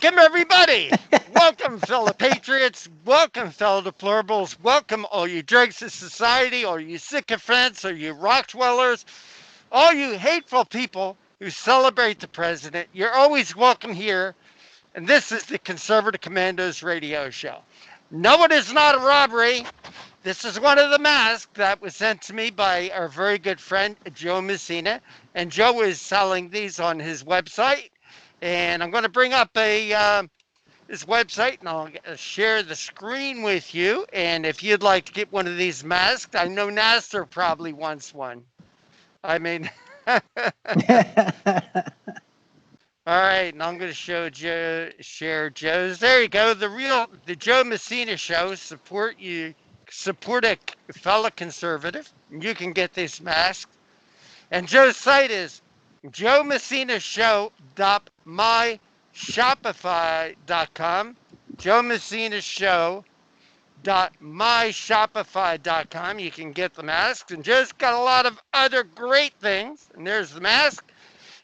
Welcome, everybody. Welcome, fellow patriots. Welcome, fellow deplorables. Welcome, all you dregs of society, all you sycophants, all you rock dwellers, all you hateful people who celebrate the president. You're always welcome here, and this is the Conservative Commandos radio show. No, it is not a robbery. This is one of the masks that was sent to me by our very good friend, Joe Messina, and Joe is selling these on his website. And I'm going to bring up his website, and I'll share the screen with you. And if you'd like to get one of these masks, I know Nasir probably wants one. I mean, all right, and I'm going to share Joe's. There you go. The Joe Messina Show. Support a fellow conservative. You can get this mask. And Joe's site is joemessinashow.myshopify.com. joemessinashow.myshopify.com. You can get the masks. And Joe's got a lot of other great things. And there's the mask.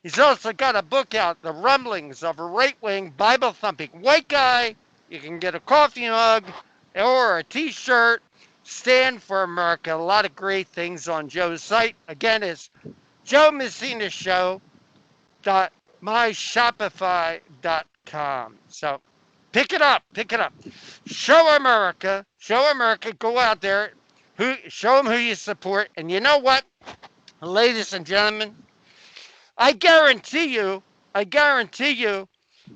He's also got a book out, The Rumblings of a Right-Wing Bible-Thumping White Guy. You can get a coffee mug or a t-shirt. Stand for America. A lot of great things on Joe's site. Again, it's joemessinashow.myshopify.com. So pick it up. Show America. Go out there. Show them who you support. And you know what, ladies and gentlemen, I guarantee you,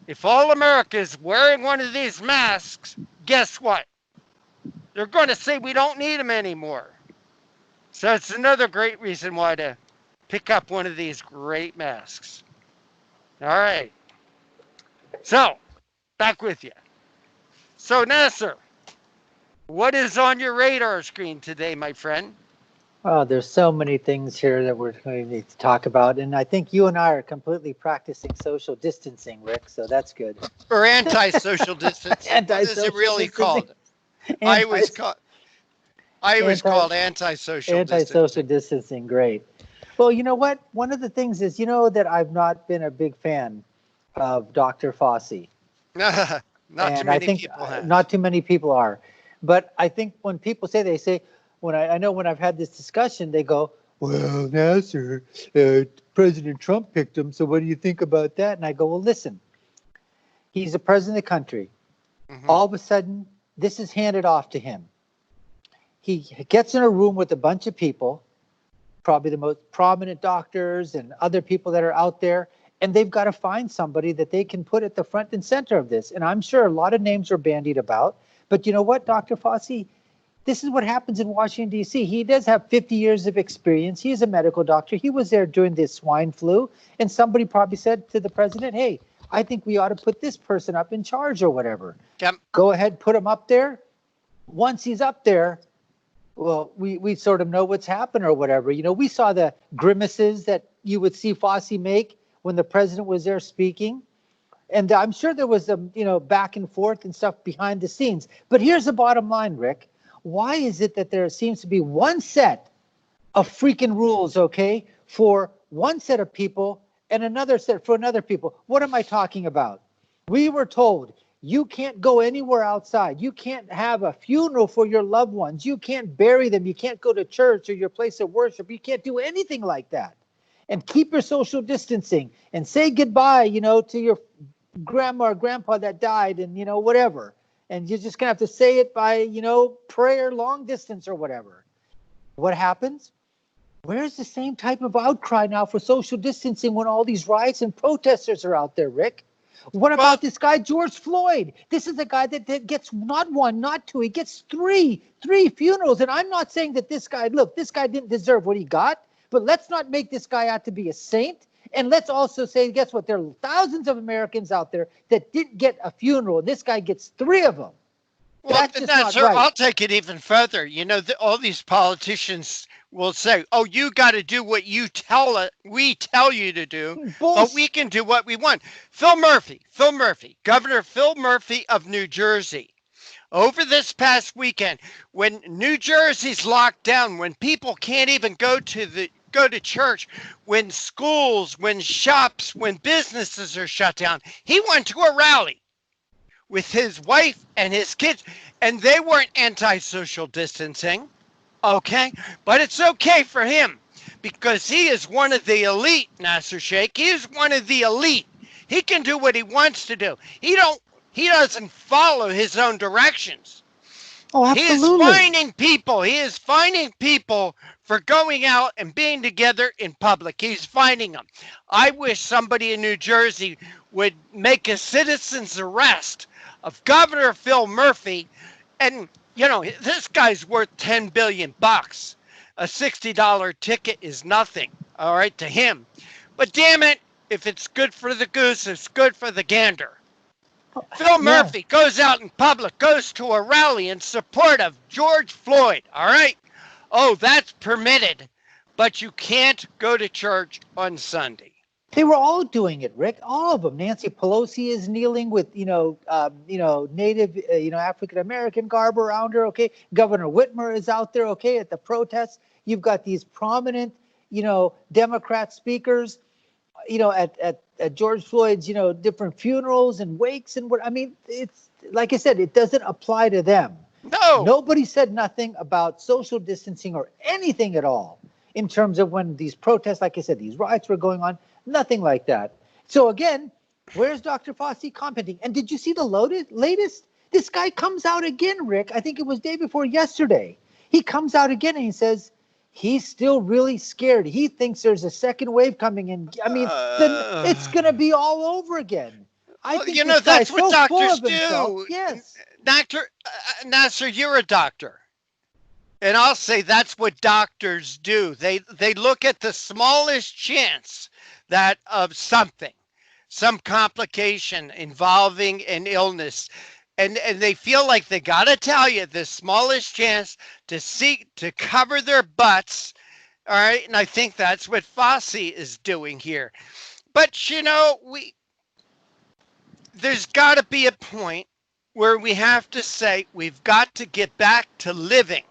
if all America is wearing one of these masks, guess what? They're going to say we don't need them anymore. So it's another great reason why to pick up one of these great masks. All right. So, back with you. So, Nasir, what is on your radar screen today, my friend? Oh, there's so many things here that we're going to need to talk about. And I think you and I are completely practicing social distancing, Rick, so that's good. Or anti-social distancing. What is it really called? I was called anti-social distancing. Great. Well, you know what? One of the things is, that I've not been a big fan of Dr. Fauci. Not too many people are. But I think when people say, when I've had this discussion, they go, well, Nasir, President Trump picked him, so what do you think about that? And I go, well, listen, he's the president of the country. Mm-hmm. All of a sudden, this is handed off to him. He gets in a room with a bunch of people, probably the most prominent doctors and other people that are out there, and they've got to find somebody that they can put at the front and center of this. And I'm sure a lot of names are bandied about, but you know what, Dr. Fauci? This is what happens in Washington, D.C. He does have 50 years of experience. He is a medical doctor. He was there during the swine flu, and somebody probably said to the president, hey, I think we ought to put this person up in charge or whatever. Yep. Go ahead, put him up there. Once he's up there, well, we sort of know what's happened or whatever. We saw the grimaces that you would see Fauci make when the president was there speaking. And I'm sure there was back and forth and stuff behind the scenes. But here's the bottom line, Rick. Why is it that there seems to be one set of freaking rules, okay, for one set of people and another set for another people? What am I talking about? We were told you can't go anywhere outside. You can't have a funeral for your loved ones. You can't bury them. You can't go to church or your place of worship. You can't do anything like that. And keep your social distancing and say goodbye, to your grandma or grandpa that died and, whatever. And you're just going to have to say it by, prayer, long distance or whatever. What happens? Where's the same type of outcry now for social distancing when all these riots and protesters are out there, Rick? What about this guy, George Floyd? This is a guy that gets not one, not two. He gets three funerals. And I'm not saying that this guy didn't deserve what he got, but let's not make this guy out to be a saint. And let's also say, guess what? There are thousands of Americans out there that didn't get a funeral. This guy gets 3 of them. Well, that's not right. I'll take it even further. All these politicians will say, oh, you got to do what we tell you to do, but we can do what we want. Phil Murphy, Governor Phil Murphy of New Jersey, over this past weekend, when New Jersey's locked down, when people can't even go to church, when schools, when shops, when businesses are shut down, he went to a rally. with his wife and his kids, and they weren't anti-social distancing, okay? But it's okay for him because he is one of the elite, Nasir Sheikh. He is one of the elite. He can do what he wants to do. He doesn't follow his own directions. Oh, He is absolutely. fining people. He is fining people for going out and being together in public. He's fining them. I wish somebody in New Jersey would make a citizen's arrest of Governor Phil Murphy. And, this guy's worth 10 billion bucks. A $60 ticket is nothing, all right, to him. But damn it, if it's good for the goose, it's good for the gander. Phil Yeah. Murphy goes out in public, goes to a rally in support of George Floyd, all right? Oh, that's permitted, but you can't go to church on Sunday. They were all doing it, Rick. All of them. Nancy Pelosi is kneeling with, native, African American garb around her. Okay, Governor Whitmer is out there. Okay, at the protests, you've got these prominent, Democrat speakers, at George Floyd's, different funerals and wakes and what. I mean, it's like I said, it doesn't apply to them. No. Nobody said nothing about social distancing or anything at all in terms of when these protests, like I said, these riots were going on. Nothing like that. So again, where's Dr. Fauci commenting? And did you see the latest? This guy comes out again, Rick. I think it was day before yesterday. He comes out again and he says he's still really scared. He thinks there's a second wave coming in. I mean, then it's going to be all over again. I think this that's guy's what so full doctors of himself. do. Yes. Dr. Nasser, you're a doctor. And I'll say that's what doctors do. They look at the smallest chance that of something, some complication involving an illness. And they feel like they got to tell you the smallest chance to cover their butts. All right. And I think that's what Fauci is doing here. But, there's got to be a point where we have to say we've got to get back to living.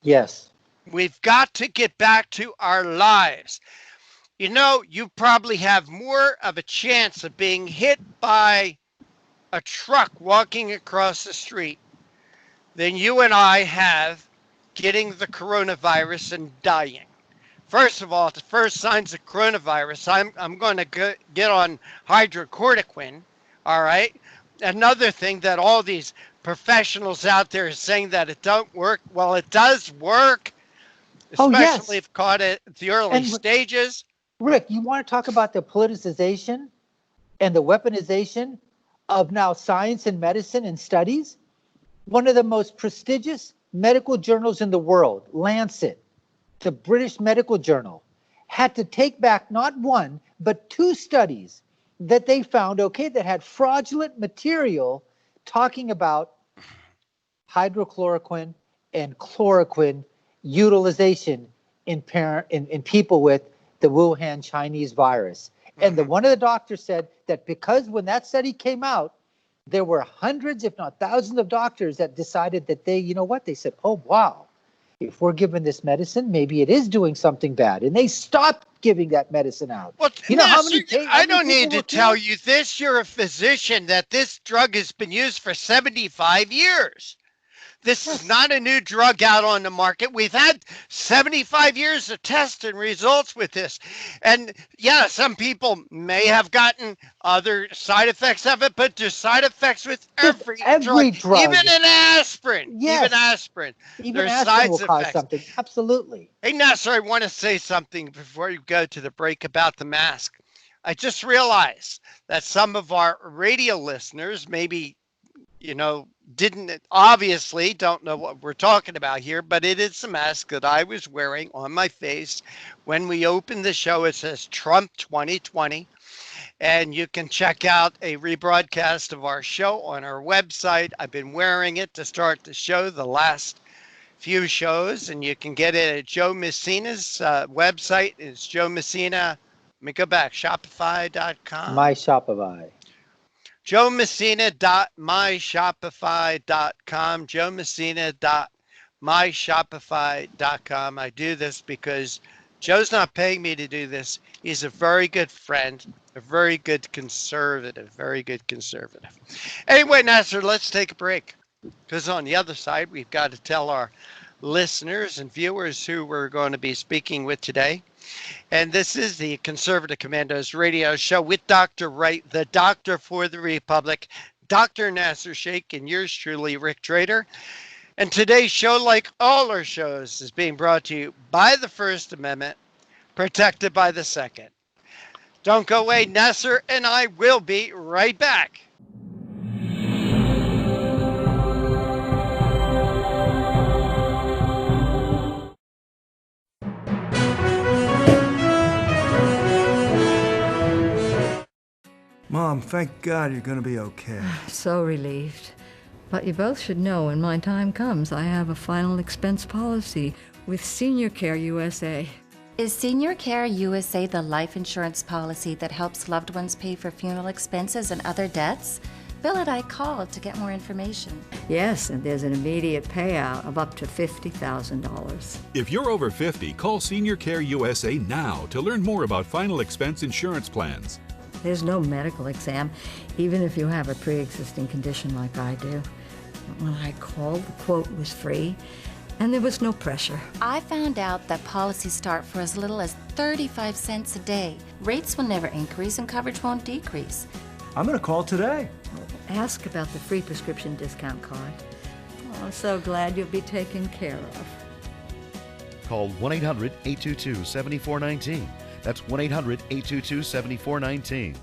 Yes. We've got to get back to our lives. You probably have more of a chance of being hit by a truck walking across the street than you and I have getting the coronavirus and dying. First of all, the first signs of coronavirus, I'm going to get on hydrocortisone, all right? Another thing that all these professionals out there are saying that it don't work. Well, it does work, especially if caught at the early stages. Rick, you want to talk about the politicization and the weaponization of now science and medicine and studies? One of the most prestigious medical journals in the world, Lancet, the British medical journal, had to take back not one, but 2 studies that they found, that had fraudulent material talking about hydrochloroquine and chloroquine utilization in people with the Wuhan Chinese virus. And one of the doctors said that because when that study came out, there were hundreds, if not thousands of doctors that decided that they said, oh, wow, if we're giving this medicine, maybe it is doing something bad. And they stopped giving that medicine out. Well, I don't need to tell you this. You're a physician that this drug has been used for 75 years. This is not a new drug out on the market. We've had 75 years of tests and results with this. And yeah, some people may have gotten other side effects of it, but there's side effects with every drug. Even an aspirin. Yes. Even aspirin. There's aspirin will cause something. Absolutely. Hey, Nasser, I want to say something before you go to the break about the mask. I just realized that some of our radio listeners maybe don't know what we're talking about here, but it is the mask that I was wearing on my face when we opened the show. It says Trump 2020, and you can check out a rebroadcast of our show on our website. I've been wearing it to start the show the last few shows, and you can get it at Joe Messina's website. It's Joe Messina. Let me go back, Shopify.com. My Shopify. JoeMessina.myshopify.com, JoeMessina.myshopify.com. I do this because Joe's not paying me to do this. He's a very good friend, a very good conservative, very good conservative. Anyway, Nasir, let's take a break. Because on the other side, we've got to tell our listeners and viewers who we're going to be speaking with today. And this is the Conservative Commandos radio show with Dr. Wright, the doctor for the Republic, Dr. Nasir Shaikh, and yours truly, Rick Trader. And today's show, like all our shows, is being brought to you by the First Amendment, protected by the Second. Don't go away. Nasir and I will be right back. Mom, thank God you're gonna be okay. So relieved. But you both should know when my time comes, I have a final expense policy with Senior Care USA. Is Senior Care USA the life insurance policy that helps loved ones pay for funeral expenses and other debts? Bill and I called to get more information. Yes, and there's an immediate payout of up to $50,000. If you're over 50, call Senior Care USA now to learn more about final expense insurance plans. There's no medical exam, even if you have a pre-existing condition like I do. When I called, the quote was free, and there was no pressure. I found out that policies start for as little as 35 cents a day. Rates will never increase and coverage won't decrease. I'm gonna call today. Ask about the free prescription discount card. Oh, I'm so glad you'll be taken care of. Call 1-800-822-7419. That's 1-800-822-7419.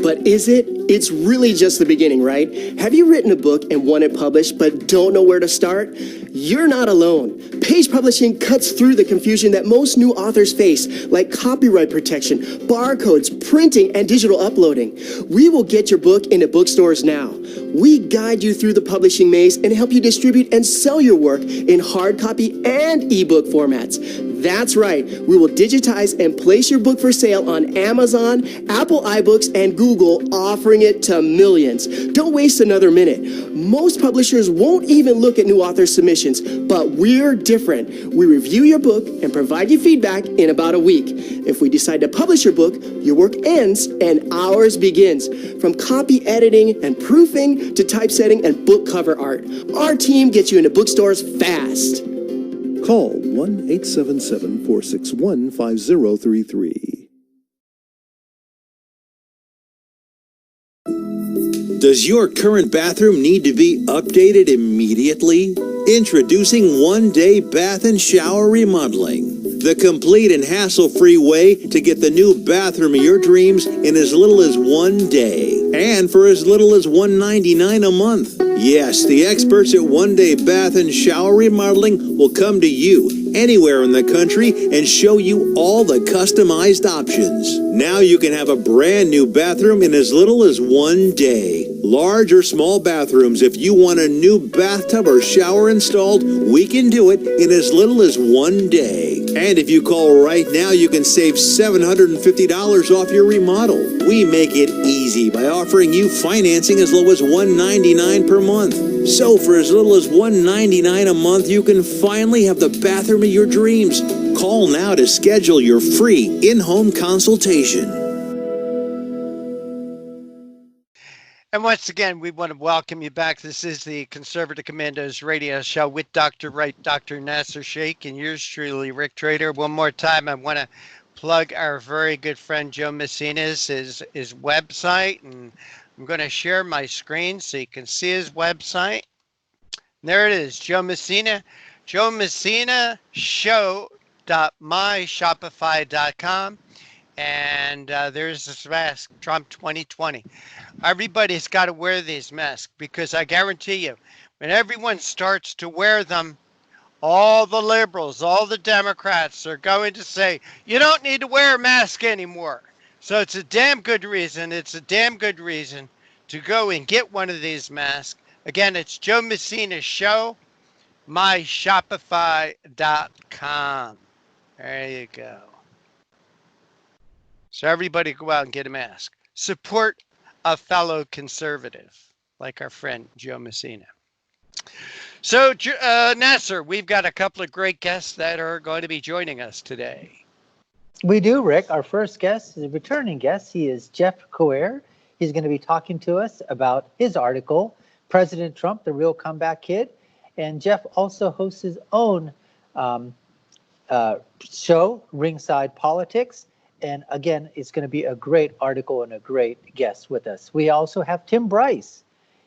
But is it? It's really just the beginning, right? Have you written a book and want it published but don't know where to start? You're not alone. Page Publishing cuts through the confusion that most new authors face, like copyright protection, barcodes, printing, and digital uploading. We will get your book into bookstores now. We guide you through the publishing maze and help you distribute and sell your work in hard copy and ebook formats. That's right. We will digitize and place your book for sale on Amazon, Apple iBooks, and Google, offering it to millions. Don't waste another minute. Most publishers won't even look at new author submissions, but we're different. We review your book and provide you feedback in about a week. If we decide to publish your book, your work ends and ours begins. From copy editing and proofing to typesetting and book cover art, our team gets you into bookstores fast. Call 1-877-461-5033. Does your current bathroom need to be updated immediately? Introducing One Day Bath and Shower Remodeling, the complete and hassle-free way to get the new bathroom of your dreams in as little as 1 day, and for as little as $199 a month. Yes, the experts at One Day Bath and Shower Remodeling will come to you anywhere in the country and show you all the customized options. Now you can have a brand new bathroom in as little as 1 day. Large or small bathrooms, if you want a new bathtub or shower installed, we can do it in as little as 1 day. And if you call right now, you can save $750 off your remodel. We make it easy by offering you financing as low as $199 per month. So for as little as $199 a month, you can finally have the bathroom of your dreams. Call now to schedule your free in-home consultation. And once again, we want to welcome you back. This is the Conservative Commandos radio show with Dr. Wright, Dr. Nasir Shaikh, and yours truly, Rick Trader. One more time, I want to plug our very good friend Joe Messina's his website, and I'm going to share my screen so you can see his website. There it is, Joe Messina, joemessinashow.myshopify.com. And there's this mask, Trump 2020. Everybody's got to wear these masks because I guarantee you, when everyone starts to wear them, all the liberals, all the Democrats are going to say, you don't need to wear a mask anymore. So it's a damn good reason. It's a damn good reason to go and get one of these masks. Again, it's Joe Messina Show, myshopify.com. There you go. So everybody go out and get a mask. Support a fellow conservative like our friend Joe Messina. So, Nasser, we've got a couple of great guests that are going to be joining us today. We do, Rick. Our first guest is a returning guest. He is Jeff Coer. He's going to be talking to us about his article, President Trump, the Real Comeback Kid. And Jeff also hosts his own show, Ringside Politics. And again, it's going to be a great article and a great guest with us. We also have Tim Bryce.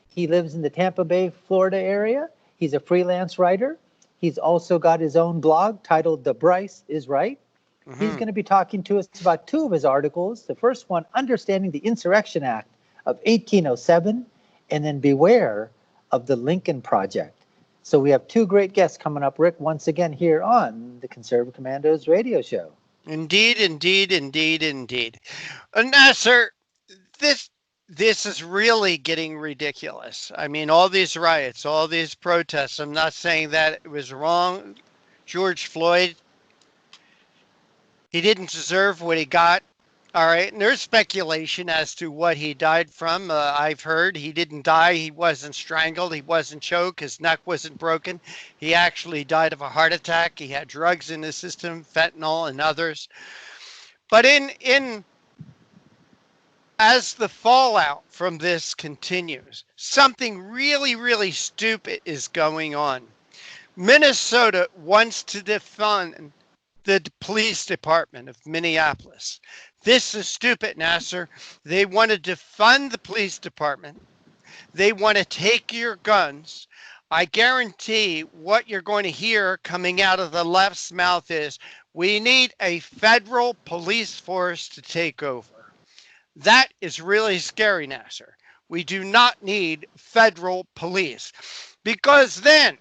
He lives in the Tampa Bay, Florida area. He's a freelance writer. He's also got his own blog titled The Bryce is Right. Mm-hmm. He's going to be talking to us about two of his articles. The first one, Understanding the Insurrection Act of 1807, and then Beware of the Lincoln Project. So we have two great guests coming up, Rick, once again here on the Conservative Commandos radio show. Indeed, indeed, indeed, indeed. Nasser, this is really getting ridiculous. I mean, all these riots, all these protests, I'm not saying that it was wrong. George Floyd, he didn't deserve what he got. All right. And there's speculation as to what he died from. I've heard he didn't die. He wasn't strangled. He wasn't choked. His neck wasn't broken. He actually died of a heart attack. He had drugs in his system, fentanyl and others. But as the fallout from this continues, something really, really stupid is going on. Minnesota wants to defund the police department of Minneapolis. This is stupid, Nasser. They want to defund the police department. They want to take your guns. I guarantee what you're going to hear coming out of the left's mouth is, we need a federal police force to take over. That is really scary, Nasser. We do not need federal police, because then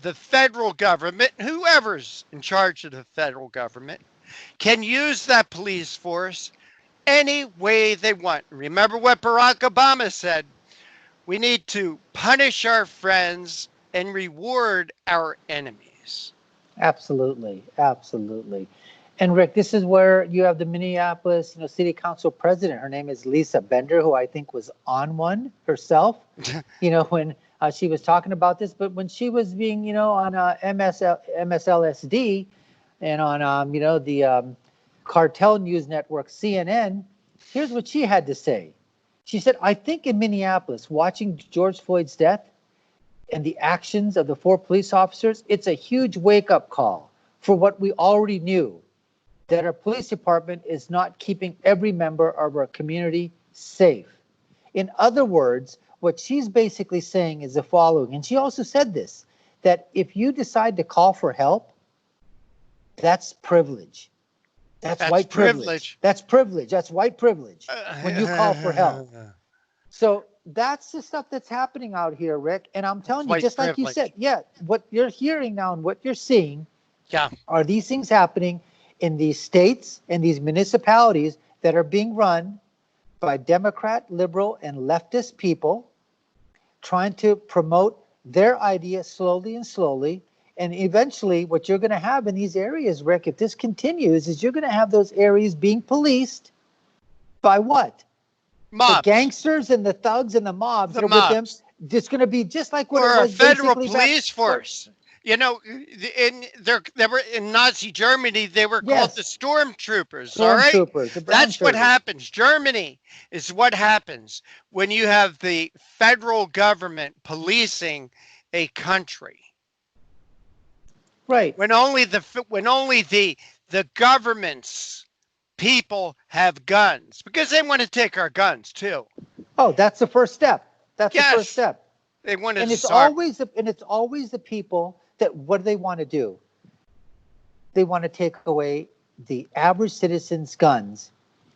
the federal government, whoever's in charge of the federal government, can use that police force any way they want. Remember what Barack Obama said, we need to punish our friends and reward our enemies. Absolutely, absolutely. And Rick, this is where you have the Minneapolis, City Council president. Her name is Lisa Bender, who I think was on one herself. When she was talking about this, but when she was being, on MSLSD and on, the cartel news network CNN, here's what she had to say. She said, I think in Minneapolis, watching George Floyd's death and the actions of the 4 police officers, it's a huge wake-up call for what we already knew, that our police department is not keeping every member of our community safe. In other words, what she's basically saying is the following, and she also said this, that if you decide to call for help, that's privilege. That's white privilege. That's privilege. That's white privilege when you call for help. So that's the stuff that's happening out here, Rick. And I'm telling you, just like you said, what you're hearing now and what you're seeing are these things happening in these states and these municipalities that are being run by Democrat, liberal, and leftist people trying to promote their idea slowly and slowly. And eventually what you're going to have in these areas, Rick, if this continues, is you're going to have those areas being policed by what? Mobs. The gangsters and the thugs and the mobs that are with them. It's going to be just like what it was. Or a federal police force. They were in Nazi Germany. They were called the stormtroopers. All right, that's what happens. Germany is what happens when you have the federal government policing a country. Right. When only the government's people have guns, because they want to take our guns too. Oh, that's the first step. That's the first step. They want to. And it's always the people that, what do they want to do? They want to take away the average citizen's guns.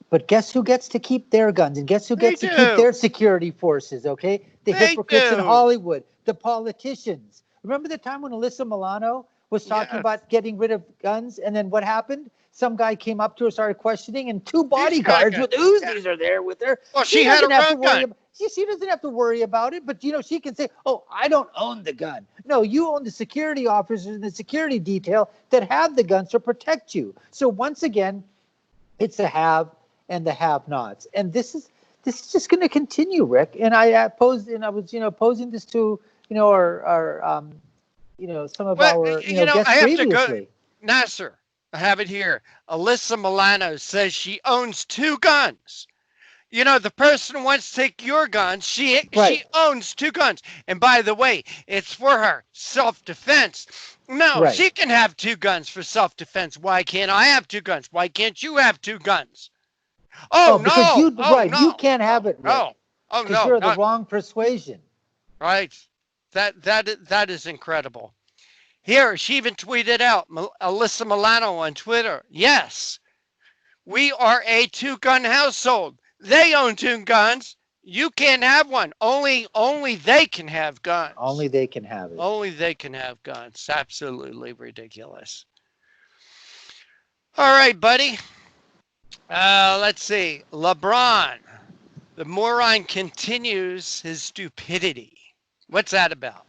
But guess who gets to keep their guns? And guess who gets to keep their security forces, okay? The hypocrites in Hollywood, the politicians. Remember the time when Alyssa Milano was talking about getting rid of guns? And then what happened? Some guy came up to her, started questioning, and 2 bodyguards with Uzis are there with her. Well, she had a gun. She doesn't have to worry about it, but she can say, oh, I don't own the gun. No, you own the security officers and the security detail that have the guns to protect you. So once again, it's the have and the have-nots. And this is just going to continue, Rick. And I posed, and I was, posing this to our some of Well, our, I guests have to go. previously. Nasir, I have it here. Alyssa Milano says she owns 2 guns. The person wants to take your guns. She Right, owns 2 guns. And by the way, it's for her self-defense. No, right. she can have 2 guns for self-defense. Why can't I have 2 guns? Why can't you have 2 guns? Oh Oh, because no! Oh you no! can't have Oh it, Rick, no! Oh because no! you're the Not wrong persuasion. right. That is incredible. Here, she even tweeted out, Alyssa Milano on Twitter. Yes, we are a 2-gun household. They own 2 guns. You can't have one. Only they can have guns. Only they can have it. Only they can have guns. Absolutely ridiculous. All right, buddy. Let's see. LeBron, the moron continues his stupidity. What's that about?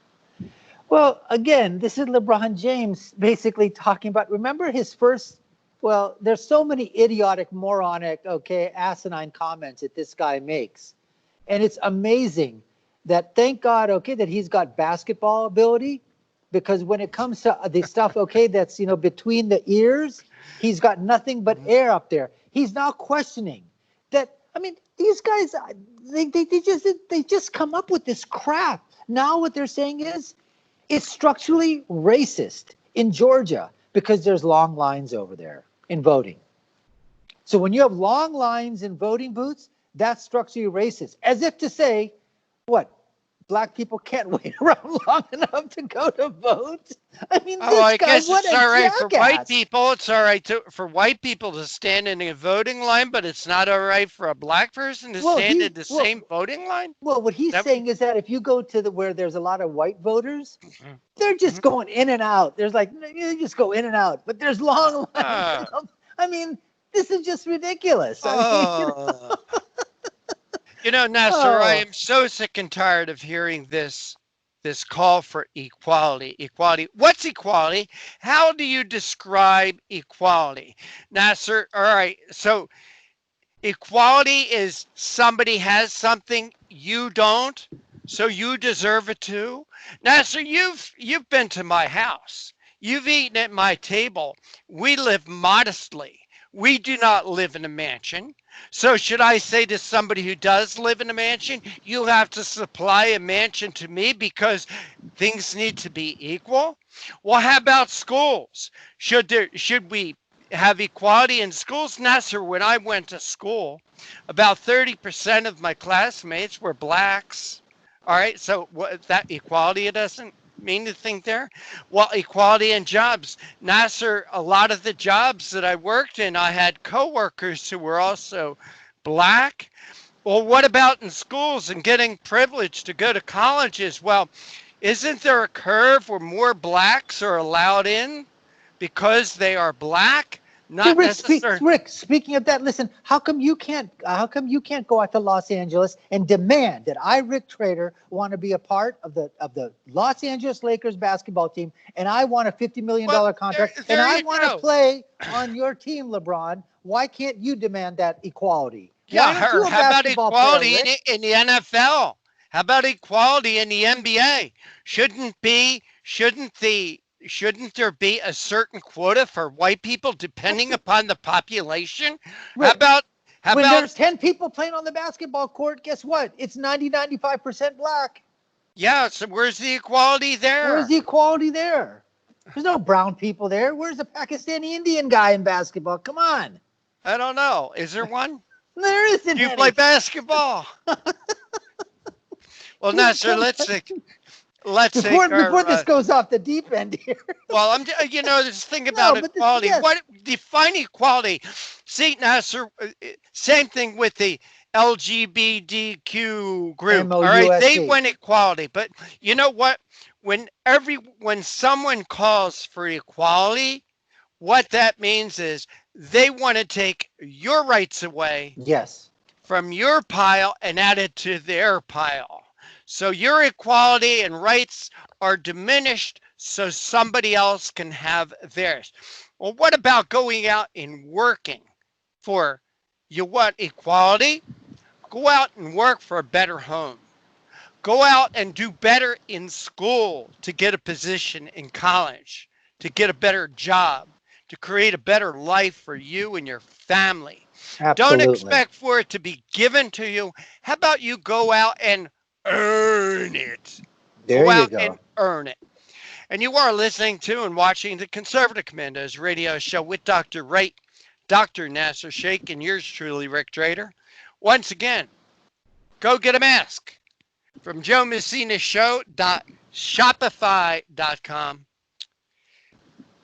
Well, again, this is LeBron James basically talking about, remember his first, well, there's so many idiotic, moronic, asinine comments that this guy makes. And it's amazing that, thank God, that he's got basketball ability, because when it comes to the stuff, that's, between the ears, he's got nothing but air up there. He's now questioning that. I mean, these guys, they just come up with this crap. Now what they're saying is, it's structurally racist in Georgia because there's long lines over there in voting. So when you have long lines in voting booths, that's structurally racist. As if to say, what? Black people can't wait around long enough to go to vote? I mean, this I guy, guess what it's a all right for white jackass. people. It's all right for white people to stand in a voting line, but it's not all right for a black person to stand in the same voting line? Well, what he's saying is that if you go to where there's a lot of white voters, they're just going in and out. There's like, you just go in and out, but there's long lines. I mean, this is just ridiculous. I mean, Nasir, I am so sick and tired of hearing this call for equality. Equality. What's equality? How do you describe equality? Nasir, all right. So equality is somebody has something you don't, so you deserve it too. Nasir, you've been to my house. You've eaten at my table. We live modestly. We do not live in a mansion. So should I say to somebody who does live in a mansion, you have to supply a mansion to me because things need to be equal? Well, how about schools? Should we have equality in schools? Nasir, when I went to school, about 30% of my classmates were blacks. All right, so that equality, it doesn't mean anything there? Well, equality in jobs. Nasir, a lot of the jobs that I worked in, I had coworkers who were also black. Well, what about in schools and getting privilege to go to colleges? Well, isn't there a curve where more blacks are allowed in because they are black? Not necessarily. Rick, speaking of that, listen, how come you can't go out to Los Angeles and demand that I, Rick Trader, want to be a part of the Los Angeles Lakers basketball team, and I want a $50 million contract, and I want to play on your team, LeBron? Why can't you demand that equality? Yeah, how about equality in the NFL? How about equality in the NBA? Shouldn't there be a certain quota for white people depending upon the population? Rick, How when about there's 10 people playing on the basketball court, guess what? It's 95% black. Yeah, so where's the equality there? Where's the equality there? There's no brown people there. Where's the Pakistani Indian guy in basketball? Come on. I don't know. Is there one? There isn't. Do you play basketball? Well, Nasir, let's before this goes off the deep end here. Well, I'm just think about equality. What define equality? See, Nasir, same thing with the LGBTQ group. All right, they want equality, but you know what? When someone calls for equality, what that means is they want to take your rights away. Yes. From your pile and add it to their pile. So your equality and rights are diminished so somebody else can have theirs. Well, what about going out and working for, you want equality? Go out and work for a better home. Go out and do better in school to get a position in college, to get a better job, to create a better life for you and your family. Don't Absolutely. expect for it to be given to you. How about you go out and earn it? There Go you out go. and earn it. And you are listening to and watching the Conservative Commandos radio show with Dr. Wright, Dr. Nasir, Shaikh, and yours truly, Rick Trader. Once again, go get a mask from joemessinashow.shopify.com.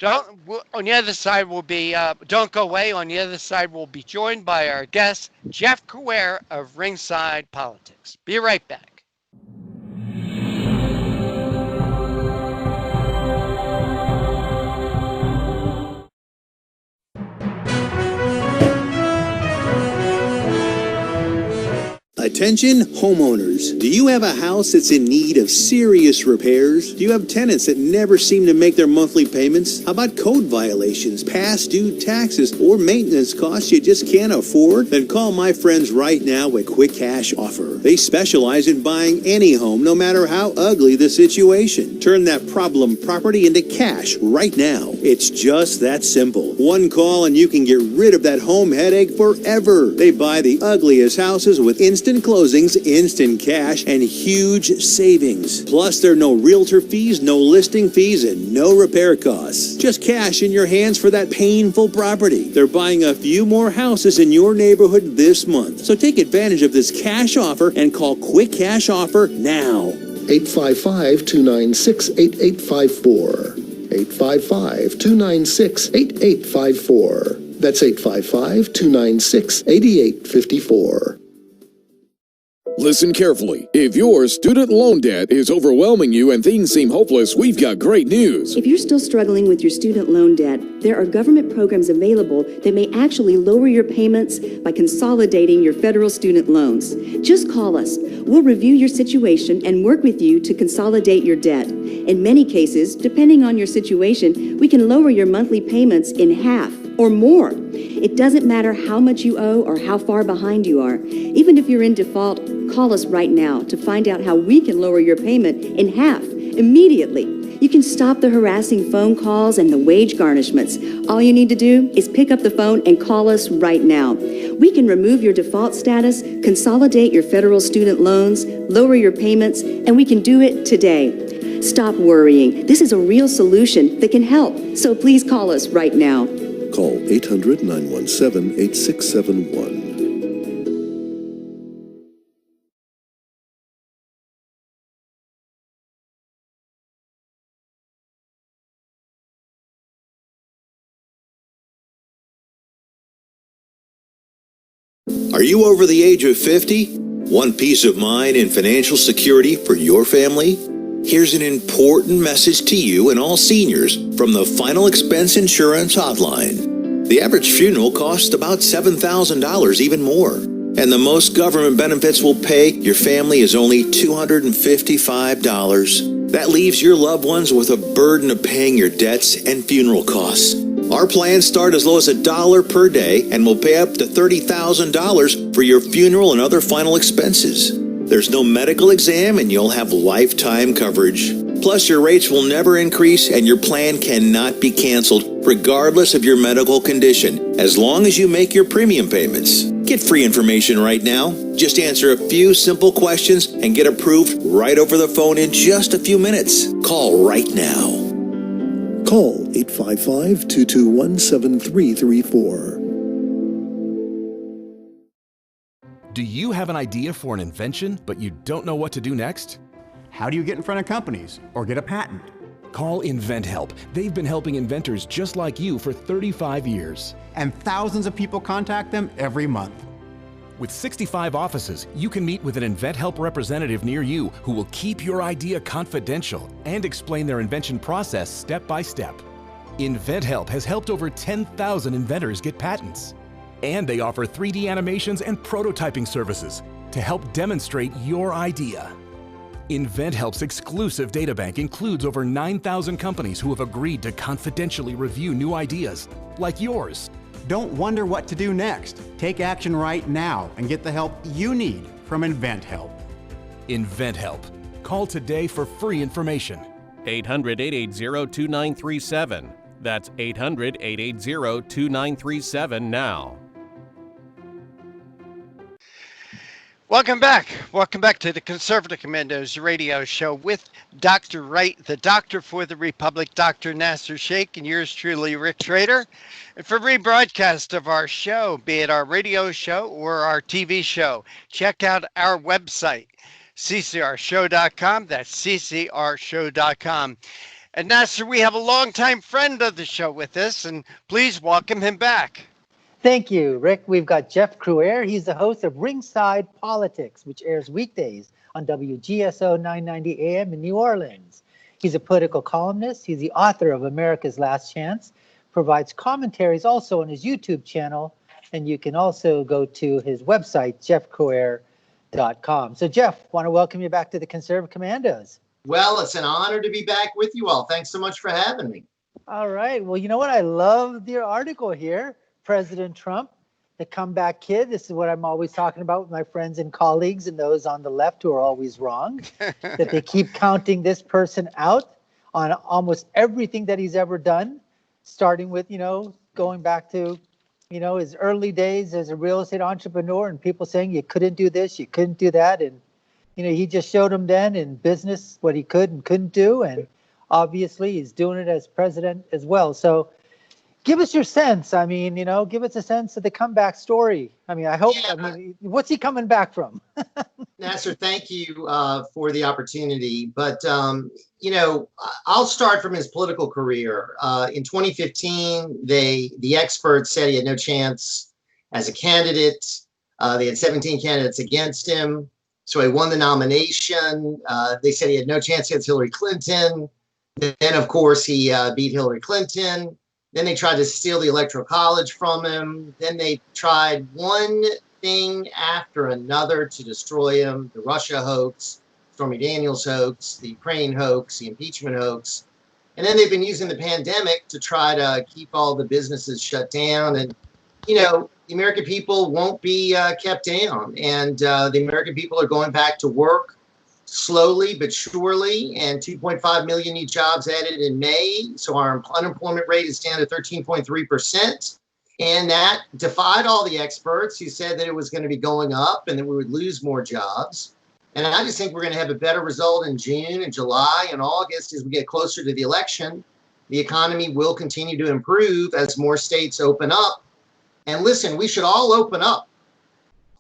On the other side will be, don't go away. On the other side, we'll be joined by our guest, Jeff Couere of Ringside Politics. Be right back. Attention homeowners, do you have a house that's in need of serious repairs? Do you have tenants that never seem to make their monthly payments? How about code violations, past due taxes, or maintenance costs you just can't afford? Then call my friends right now at Quick Cash Offer. They specialize in buying any home, no matter how ugly the situation. Turn that problem property into cash right now. It's just that simple. One call and you can get rid of that home headache forever. They buy the ugliest houses with instant closings, instant cash, and huge savings. Plus, there are no realtor fees, no listing fees, and no repair costs. Just cash in your hands for that painful property. They're buying a few more houses in your neighborhood this month. So take advantage of this cash offer and call Quick Cash Offer now. 855-296-8854. 855-296-8854. That's 855-296-8854. Listen carefully. If your student loan debt is overwhelming you and things seem hopeless, we've got great news. If you're still struggling with your student loan debt, there are government programs available that may actually lower your payments by consolidating your federal student loans. Just call us. We'll review your situation and work with you to consolidate your debt. In many cases, depending on your situation, we can lower your monthly payments in half or more. It doesn't matter how much you owe or how far behind you are. Even if you're in default, call us right now to find out how we can lower your payment in half immediately. You can stop the harassing phone calls and the wage garnishments. All you need to do is pick up the phone and call us right now. We can remove your default status, consolidate your federal student loans, lower your payments, and we can do it today. Stop worrying. This is a real solution that can help. So please call us right now. Call 800-917-8671. Are you over the age of 50? Want peace of mind and financial security for your family? Here's an important message to you and all seniors from the Final Expense Insurance Hotline. The average funeral costs about $7,000, even more. And the most government benefits will pay your family is only $255. That leaves your loved ones with a burden of paying your debts and funeral costs. Our plans start as low as $1 per day and will pay up to $30,000 for your funeral and other final expenses. There's no medical exam and you'll have lifetime coverage. Plus, your rates will never increase and your plan cannot be canceled regardless of your medical condition, as long as you make your premium payments. Get free information right now. Just answer a few simple questions and get approved right over the phone in just a few minutes. Call right now. Call 855-221-7334. Do you have an idea for an invention, but you don't know what to do next? How do you get in front of companies or get a patent? Call InventHelp. They've been helping inventors just like you for 35 years. And thousands of people contact them every month. With 65 offices, you can meet with an InventHelp representative near you who will keep your idea confidential and explain their invention process step by step. InventHelp has helped over 10,000 inventors get patents. And they offer 3D animations and prototyping services to help demonstrate your idea. InventHelp's exclusive databank includes over 9,000 companies who have agreed to confidentially review new ideas, like yours. Don't wonder what to do next. Take action right now and get the help you need from InventHelp. Invent Help. Call today for free information. 800-880-2937. That's 800-880-2937 now. Welcome back. Welcome back to the Conservative Commandos radio show with Dr. Wright, the doctor for the Republic, Dr. Nasir Shaikh, and yours truly, Rick Trader. And for rebroadcast of our show, be it our radio show or our TV show, check out our website, ccrshow.com. That's ccrshow.com. And Nasir, we have a longtime friend of the show with us, and please welcome him back. Thank you, Rick. We've got Jeff Cruer. He's the host of Ringside Politics, which airs weekdays on WGSO 990 AM in New Orleans. He's a political columnist. He's the author of America's Last Chance, provides commentaries also on his YouTube channel, and you can also go to his website, jeffcruer.com. So, Jeff, want to welcome you back to the Conservative Commandos. Well, it's an honor to be back with you all. Thanks so much for having me. All right. Well, you know what? I love your article here. President Trump, the comeback kid. This is what I'm always talking about with my friends and colleagues and those on the left who are always wrong, that they keep counting this person out on almost everything that he's ever done, starting with, going back to, his early days as a real estate entrepreneur and people saying you couldn't do this, you couldn't do that. And, he just showed them then in business what he could and couldn't do. And obviously he's doing it as president as well. So, give us your sense. I mean, give us a sense of the comeback story. I mean, what's he coming back from? Nasir, thank you for the opportunity. But, I'll start from his political career. In 2015, the experts said he had no chance as a candidate. They had 17 candidates against him. So he won the nomination. They said he had no chance against Hillary Clinton. Then, of course, he beat Hillary Clinton. Then they tried to steal the Electoral College from him. Then they tried one thing after another to destroy him. The Russia hoax, Stormy Daniels hoax, the Ukraine hoax, the impeachment hoax. And then they've been using the pandemic to try to keep all the businesses shut down. And, the American people won't be kept down. And the American people are going back to work slowly but surely, and 2.5 million new jobs added in May. So our unemployment rate is down to 13.3%. And that defied all the experts who said that it was going to be going up and that we would lose more jobs. And I just think we're going to have a better result in June and July and August as we get closer to the election. The economy will continue to improve as more states open up. And listen, we should all open up,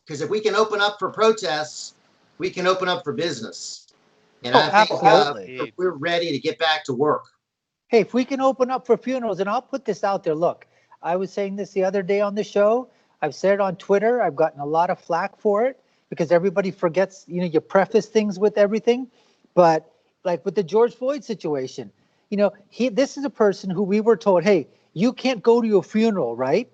because if we can open up for protests, we can open up for business. And I think we're ready to get back to work. Hey, if we can open up for funerals, and I'll put this out there. Look, I was saying this the other day on the show. I've said it on Twitter. I've gotten a lot of flack for it because everybody forgets, you preface things with everything. But like with the George Floyd situation, this is a person who we were told, hey, you can't go to a funeral, right?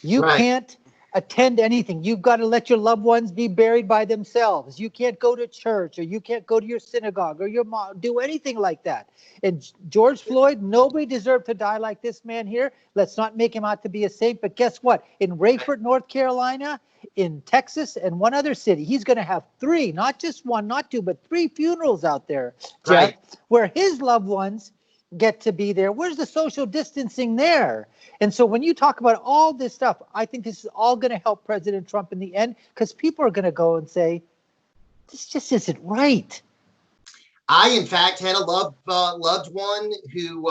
You can't attend anything. You've got to let your loved ones be buried by themselves. You can't go to church, or you can't go to your synagogue, or your mom, do anything like that. And George Floyd, nobody deserved to die like this man here. Let's not make him out to be a saint. But guess what? In Rayford, North Carolina, in Texas, and one other city, he's going to have 3, not just 1, not 2, but 3 funerals out there, Jeff, where his loved ones get to be there. Where's the social distancing there? And so when you talk about all this stuff, I think this is all going to help President Trump in the end, because people are going to go and say, this just isn't right. I, in fact, had a loved one who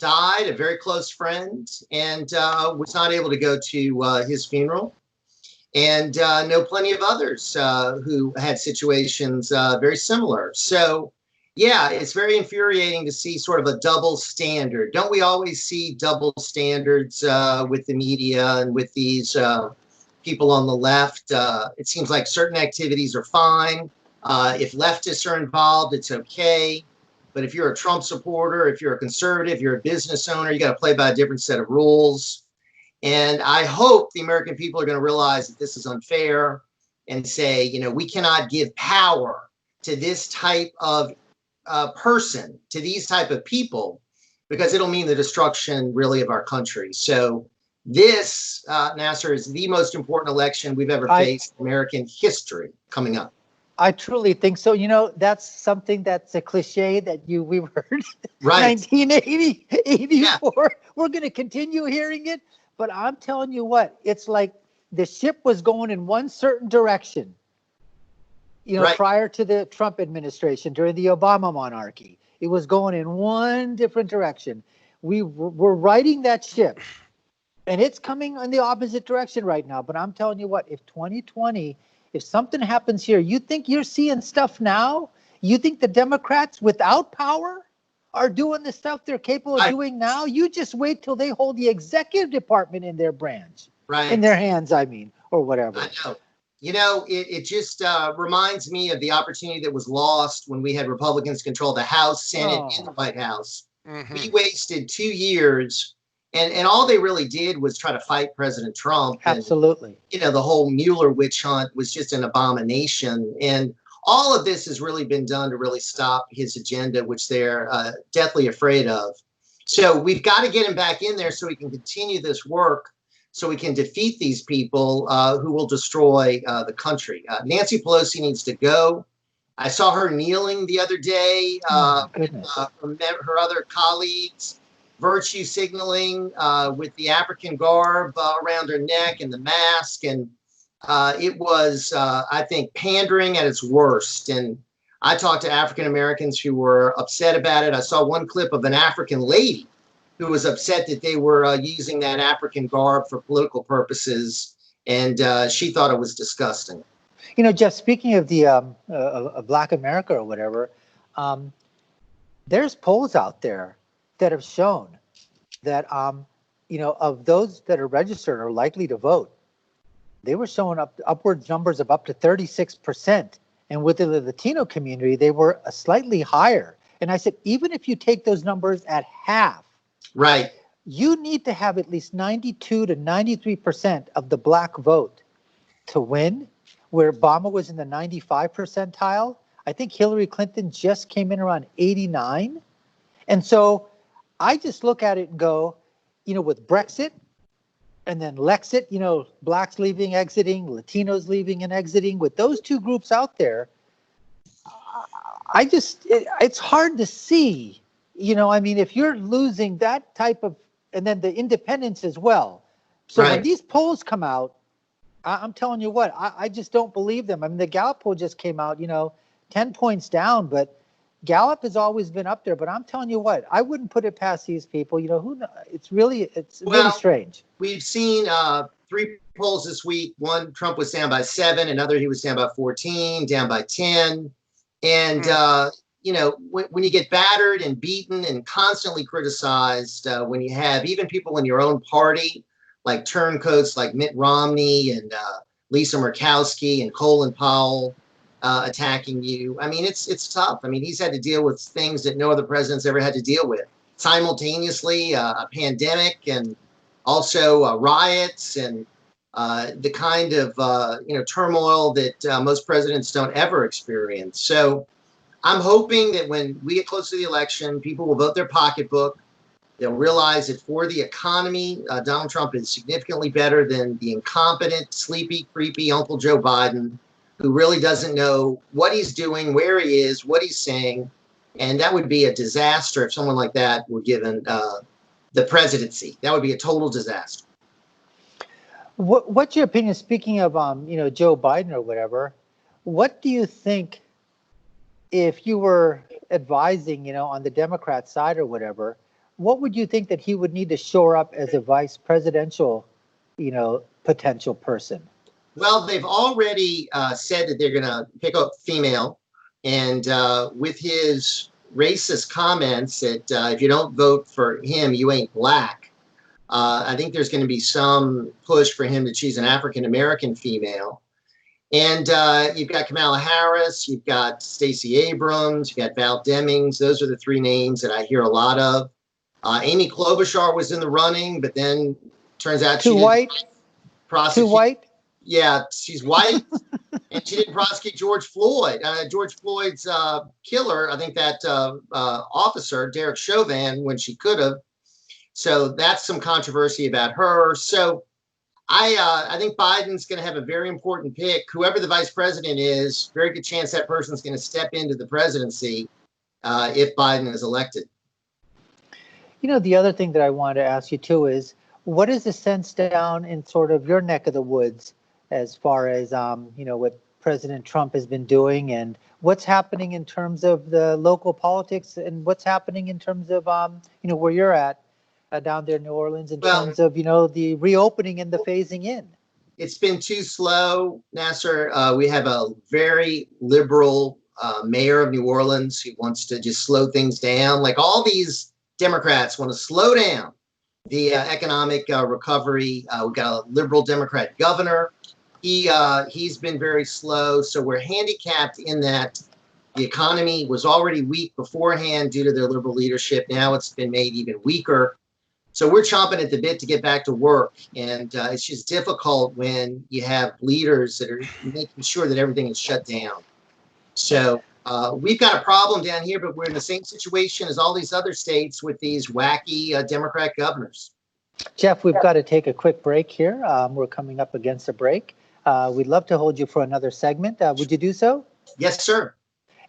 died, a very close friend, and was not able to go to his funeral. And know plenty of others who had situations very similar. So, yeah, it's very infuriating to see sort of a double standard. Don't we always see double standards with the media and with these people on the left? It seems like certain activities are fine. If leftists are involved, it's okay. But if you're a Trump supporter, if you're a conservative, you're a business owner, you got to play by a different set of rules. And I hope the American people are going to realize that this is unfair and say, we cannot give power to this type of person, to these type of people, because it'll mean the destruction really of our country. So this, Nasir, is the most important election we've ever faced in American history coming up. I truly think so. That's something that's a cliche that we've heard Right. 1980, 84. Yeah. We're going to continue hearing it. But I'm telling you what, it's like the ship was going in one certain direction, Right. prior to the Trump administration, during the Obama monarchy. It was going in one different direction. We're riding that ship, and it's coming in the opposite direction right now. But I'm telling you what, if 2020, if something happens here, you think you're seeing stuff now? You think the Democrats without power are doing the stuff they're capable of doing now? You just wait till they hold the executive department in their branch, Right. in their hands, or whatever. I know. It just reminds me of the opportunity that was lost when we had Republicans control the House, Senate, and the White House. Mm-hmm. We wasted 2 years, and all they really did was try to fight President Trump. Absolutely. And, the whole Mueller witch hunt was just an abomination. And all of this has really been done to really stop his agenda, which they're deathly afraid of. So we've got to get him back in there so we can continue this work, so we can defeat these people who will destroy the country. Nancy Pelosi needs to go. I saw her kneeling the other day with her other colleagues, virtue signaling with the African garb around her neck and the mask. And it was, I think, pandering at its worst. And I talked to African Americans who were upset about it. I saw one clip of an African lady who was upset that they were using that African garb for political purposes. And she thought it was disgusting. Jeff, speaking of the Black America or whatever, there's polls out there that have shown that, of those that are registered or likely to vote, they were showing upwards numbers of up to 36%. And with the Latino community, they were slightly higher. And I said, even if you take those numbers at half, right, you need to have at least 92 to 93% of the Black vote to win, where Obama was in the 95 percentile. I think Hillary Clinton just came in around 89. And so I just look at it and go, with Brexit and then Lexit, Blacks leaving, exiting, Latinos leaving and exiting, with those two groups out there, it's hard to see, if you're losing that type of, and then the independents as well. So when these polls come out, I'm telling you what, I just don't believe them. I mean, the Gallup poll just came out, 10 points down, but Gallup has always been up there. But I'm telling you what, I wouldn't put it past these people. It's really strange. We've seen 3 polls this week. One, Trump was down by 7. Another, he was down by 14, down by 10. And, when you get battered and beaten and constantly criticized, when you have even people in your own party, like turncoats like Mitt Romney and Lisa Murkowski and Colin Powell attacking you. I mean, it's tough. I mean, he's had to deal with things that no other president's ever had to deal with. Simultaneously, a pandemic and also riots and the kind of turmoil that most presidents don't ever experience. So I'm hoping that when we get close to the election, people will vote their pocketbook. They'll realize that for the economy, Donald Trump is significantly better than the incompetent, sleepy, creepy Uncle Joe Biden, who really doesn't know what he's doing, where he is, what he's saying. And that would be a disaster if someone like that were given the presidency. That would be a total disaster. What's your opinion, speaking of, Joe Biden or whatever, what do you think, if you were advising, on the Democrat side or whatever, what would you think that he would need to shore up as a vice presidential, potential person? Well, they've already said that they're going to pick up female. And with his racist comments that if you don't vote for him, you ain't black, I think there's going to be some push for him to choose an African-American female. And you've got Kamala Harris, you've got Stacey Abrams, you've got Val Demings. Those are the 3 names that I hear a lot of. Amy Klobuchar was in the running, but then turns out Too white. Yeah, she's white, and she didn't prosecute George Floyd. George Floyd's killer, I think that officer, Derek Chauvin, when she could have. So that's some controversy about her. So I think Biden's going to have a very important pick. Whoever the vice president is, very good chance that person's going to step into the presidency if Biden is elected. You know, the other thing that I wanted to ask you too is, what is the sense down in sort of your neck of the woods as far as, you know, what President Trump has been doing, and what's happening in terms of the local politics, and what's happening in terms of, you know, where you're at down there in New Orleans in terms of, you know, the reopening and the phasing in? It's been too slow, Nasir. We have a very liberal mayor of New Orleans who wants to just slow things down. Like all these Democrats want to slow down the economic recovery. We've got a liberal Democrat governor. He's been very slow. So we're handicapped in that the economy was already weak beforehand due to their liberal leadership. Now it's been made even weaker. So we're chomping at the bit to get back to work. And it's just difficult when you have leaders that are making sure that everything is shut down. So we've got a problem down here, but we're in the same situation as all these other states with these wacky Democrat governors. Jeff, we've got to take a quick break here. We're coming up against a break. We'd love to hold you for another segment. Would you do so? Yes, sir.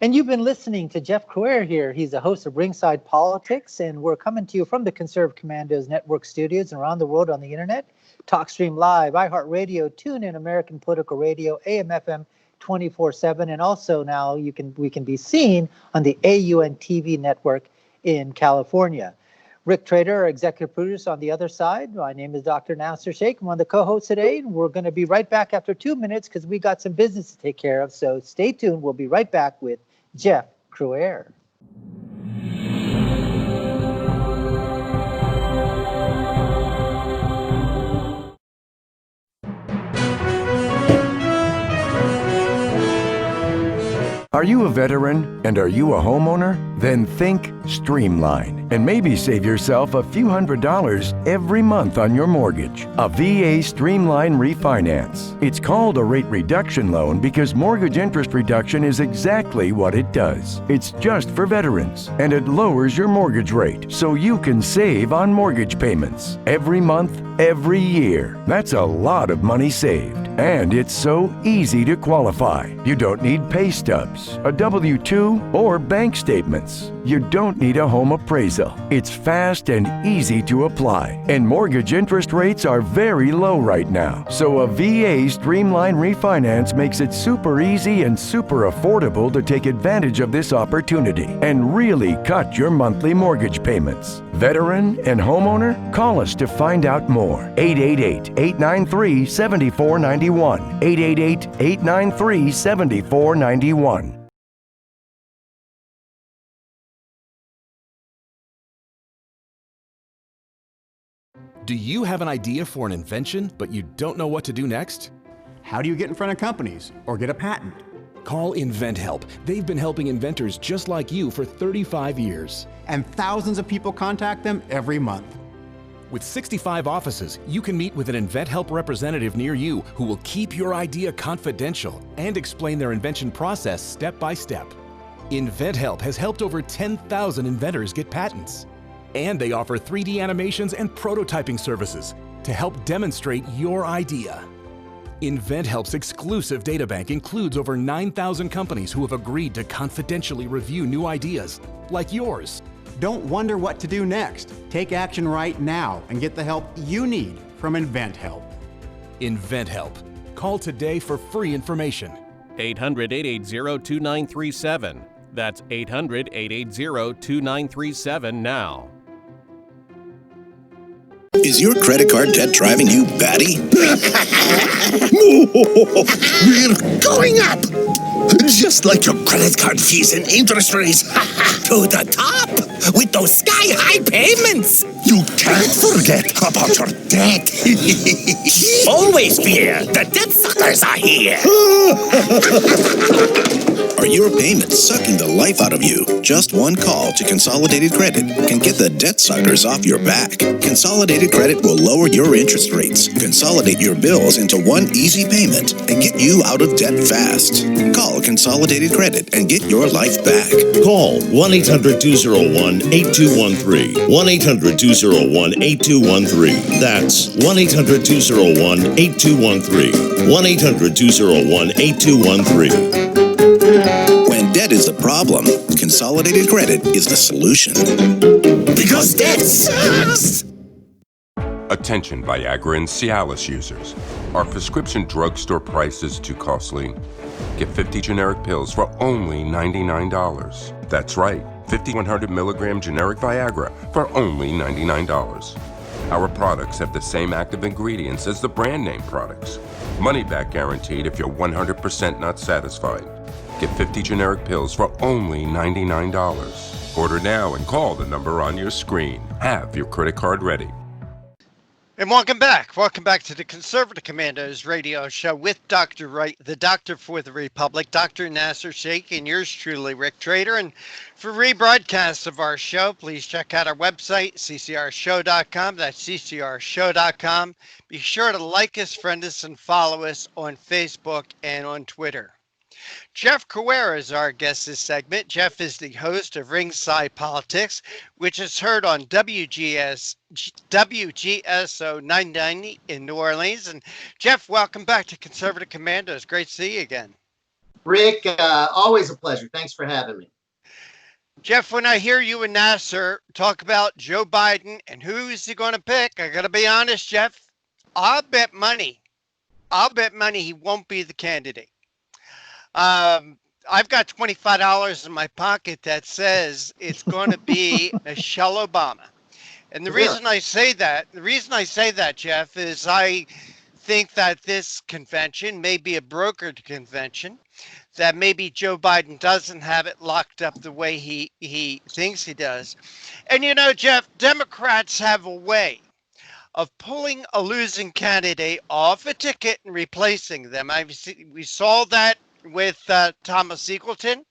And you've been listening to Jeff Crouere here. He's the host of Ringside Politics, and we're coming to you from the Conservative Commandos Network studios and around the world on the internet. TalkStream Live, iHeartRadio, TuneIn, American Political Radio, AM/FM 24/7, and also now we can be seen on the AUN TV network in California. Rick Trader, our executive producer on the other side. My name is Dr. Nasir Shaikh. I'm one of the co-hosts today, and we're going to be right back after 2 minutes because we got some business to take care of. So stay tuned. We'll be right back with Jeff Crouere. Are you a veteran and are you a homeowner? Then think Streamline and maybe save yourself a few $100s every month on your mortgage. A VA Streamline Refinance. It's called a rate reduction loan because mortgage interest reduction is exactly what it does. It's just for veterans and it lowers your mortgage rate so you can save on mortgage payments every month, every year. That's a lot of money saved. And it's so easy to qualify. You don't need pay stubs, a W-2, or bank statements. You don't need a home appraisal. It's fast and easy to apply. And mortgage interest rates are very low right now. So a VA Streamline Refinance makes it super easy and super affordable to take advantage of this opportunity and really cut your monthly mortgage payments. Veteran and homeowner? Call us to find out more. 888-893-7491. 888-893-7491. Do you have an idea for an invention, but you don't know what to do next? How do you get in front of companies or get a patent? Call InventHelp. They've been helping inventors just like you for 35 years. And thousands of people contact them every month. With 65 offices, you can meet with an InventHelp representative near you who will keep your idea confidential and explain their invention process step by step. InventHelp has helped over 10,000 inventors get patents. And they offer 3D animations and prototyping services to help demonstrate your idea. InventHelp's exclusive databank includes over 9,000 companies who have agreed to confidentially review new ideas, like yours. Don't wonder what to do next. Take action right now and get the help you need from InventHelp. InventHelp. Call today for free information. 800-880-2937. That's 800-880-2937 now. Is your credit card debt driving you batty? We're going up! Just like your credit card fees and interest rates. To the top! With those sky-high payments! You can't forget about your debt. Always fear, the debt suckers are here. Are your payments sucking the life out of you? Just one call to Consolidated Credit can get the debt suckers off your back. Consolidated Credit will lower your interest rates, consolidate your bills into one easy payment, and get you out of debt fast. Call Consolidated Credit and get your life back. Call 1-800-201-8213. 1-800-201-8213. That's 1-800-201-8213. 1-800-201-8213. When debt is the problem, Consolidated Credit is the solution. Because debt sucks! Attention Viagra and Cialis users. Are prescription drugstore prices too costly? Get 50 generic pills for only $99. That's right, 50 100 milligram generic Viagra for only $99. Our products have the same active ingredients as the brand name products. Money back guaranteed if you're 100% not satisfied. Get 50 generic pills for only $99. Order now and call the number on your screen. Have your credit card ready. And welcome back. Welcome back to the Conservative Commandos radio show with Dr. Wright, the doctor for the Republic, Dr. Nasir Shaikh, and yours truly, Rick Trader. And for rebroadcasts of our show, please check out our website, ccrshow.com. That's ccrshow.com. Be sure to like us, friend us, and follow us on Facebook and on Twitter. Jeff Carrera is our guest this segment. Jeff is the host of Ringside Politics, which is heard on WGSO 990 in New Orleans. And Jeff, welcome back to Conservative Commandos. Great to see you again. Rick, always a pleasure. Thanks for having me. Jeff, when I hear you and Nasir talk about Joe Biden and who is he going to pick, I got to be honest, Jeff, I'll bet money he won't be the candidate. I've got $25 in my pocket that says it's going to be Michelle Obama. And the reason I say that, Jeff, is I think that this convention may be a brokered convention, that maybe Joe Biden doesn't have it locked up the way he thinks he does. And you know, Jeff, Democrats have a way of pulling a losing candidate off a ticket and replacing them. We saw that with Thomas Eagleton,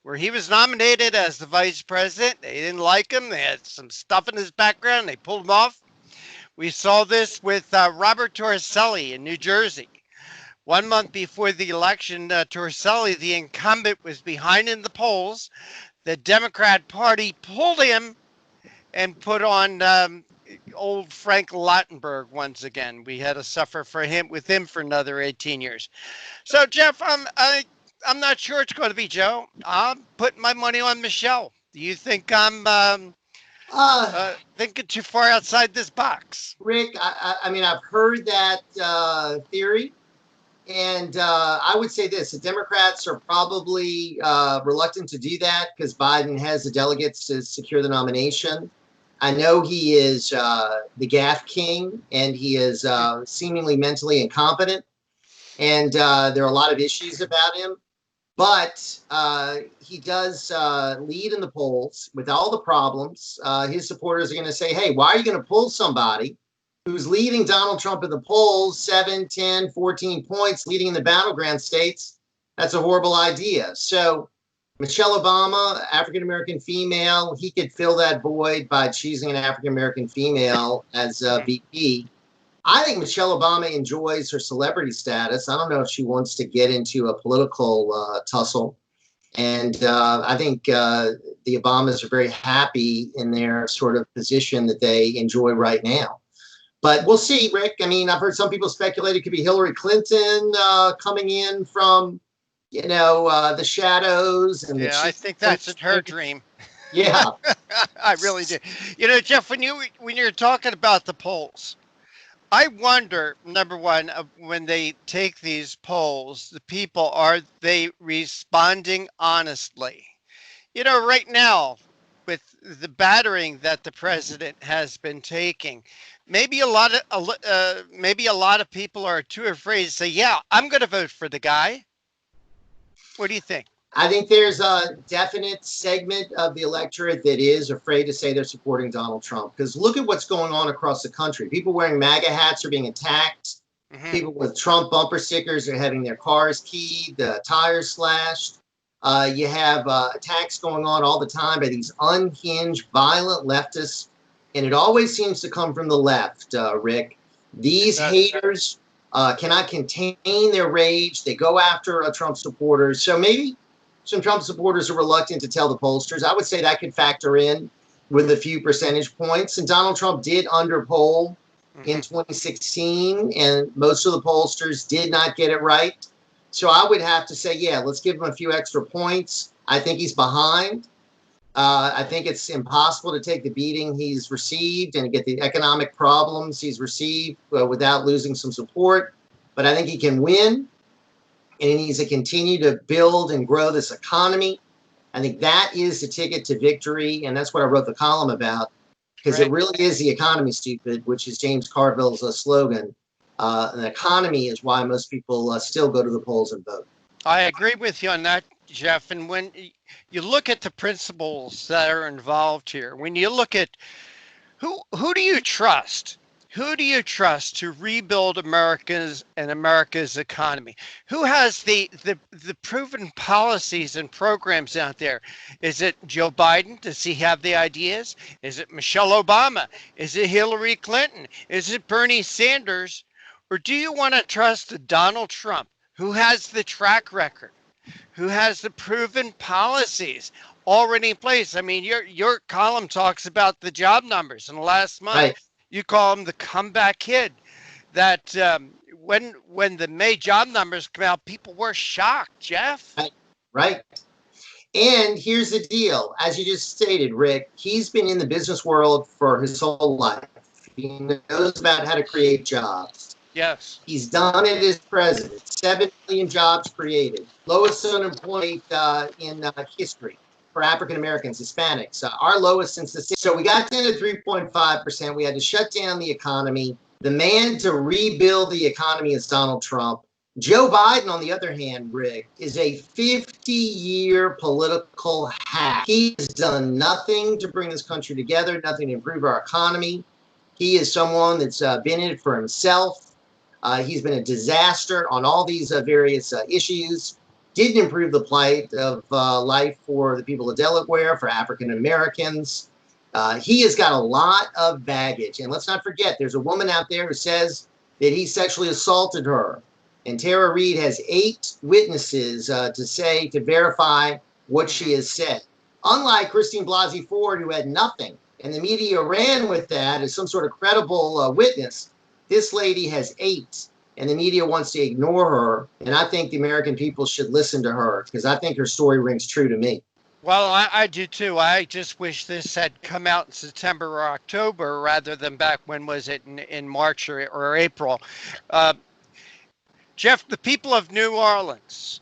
where he was nominated as the vice president. They didn't like him. They had some stuff in his background. They pulled him off. We saw this with Robert Torricelli in New Jersey. 1 month before the election, Torricelli, the incumbent, was behind in the polls. The Democrat Party pulled him and put on old Frank Lautenberg once again. We had to suffer with him for another 18 years. So, Jeff, I'm not sure it's going to be Joe. I'm putting my money on Michelle. Do you think I'm thinking too far outside this box? Rick, I mean, I've heard that theory. And I would say this, the Democrats are probably reluctant to do that because Biden has the delegates to secure the nomination. I know he is the gaffe king, and he is seemingly mentally incompetent. And there are a lot of issues about him. But he does lead in the polls with all the problems. His supporters are going to say, hey, why are you going to pull somebody who's leading Donald Trump in the polls 7, 10, 14 points, leading in the battleground states? That's a horrible idea. So Michelle Obama, African-American female, he could fill that void by choosing an African-American female as VP. I think Michelle Obama enjoys her celebrity status. I don't know if she wants to get into a political tussle. And I think the Obamas are very happy in their sort of position that they enjoy right now. But we'll see, Rick. I mean, I've heard some people speculate it could be Hillary Clinton coming in from, the shadows. And I think that's in her dream. Yeah. I really do. Jeff, when you're talking about the polls, I wonder, number one, when they take these polls, the people, are they responding honestly? Right now, with the battering that the president has been taking, maybe a lot of people are too afraid to say, yeah, I'm going to vote for the guy. What do you think? I think there's a definite segment of the electorate that is afraid to say they're supporting Donald Trump. Because look at what's going on across the country. People wearing MAGA hats are being attacked. Mm-hmm. People with Trump bumper stickers are having their cars keyed, tires slashed. You have attacks going on all the time by these unhinged, violent leftists, and it always seems to come from the left, Rick. These haters cannot contain their rage. They go after Trump supporters. So maybe some Trump supporters are reluctant to tell the pollsters. I would say that could factor in with a few percentage points. And Donald Trump did underpoll in 2016, and most of the pollsters did not get it right. So I would have to say, yeah, let's give him a few extra points. I think he's behind. I think it's impossible to take the beating he's received and get the economic problems he's received without losing some support. But I think he can win, and he needs to continue to build and grow this economy. I think that is the ticket to victory, and that's what I wrote the column about, because it really is the economy, stupid, which is James Carville's slogan. The economy is why most people still go to the polls and vote. I agree with you on that, Jeff. And when you look at the principles that are involved here, when you look at who do you trust? Who do you trust to rebuild America's economy? Who has the proven policies and programs out there? Is it Joe Biden? Does he have the ideas? Is it Michelle Obama? Is it Hillary Clinton? Is it Bernie Sanders? Or do you want to trust Donald Trump, who has the track record, who has the proven policies already in place? I mean, your column talks about the job numbers in the last month. Right. You call him the comeback kid. That when the May job numbers come out, people were shocked, Jeff. Right. And here's the deal. As you just stated, Rick, he's been in the business world for his whole life. He knows about how to create jobs. Yes. He's done it as president. 7 million jobs created. Lowest unemployment in history for African Americans, Hispanics. Our lowest since the 60s. So we got down to 3.5%. We had to shut down the economy. The man to rebuild the economy is Donald Trump. Joe Biden, on the other hand, Rick, is a 50-year political hack. He has done nothing to bring this country together, nothing to improve our economy. He is someone that's been in it for himself. He's been a disaster on all these various issues. Didn't improve the plight of life for the people of Delaware, for African Americans. He has got a lot of baggage. And let's not forget, there's a woman out there who says that he sexually assaulted her. And Tara Reid has 8 witnesses to verify what she has said. Unlike Christine Blasey Ford, who had nothing, and the media ran with that as some sort of credible witness. This lady has 8, and the media wants to ignore her. And I think the American people should listen to her, because I think her story rings true to me. Well, I do too. I just wish this had come out in September or October rather than back, when was it, in March or April. Jeff, the people of New Orleans,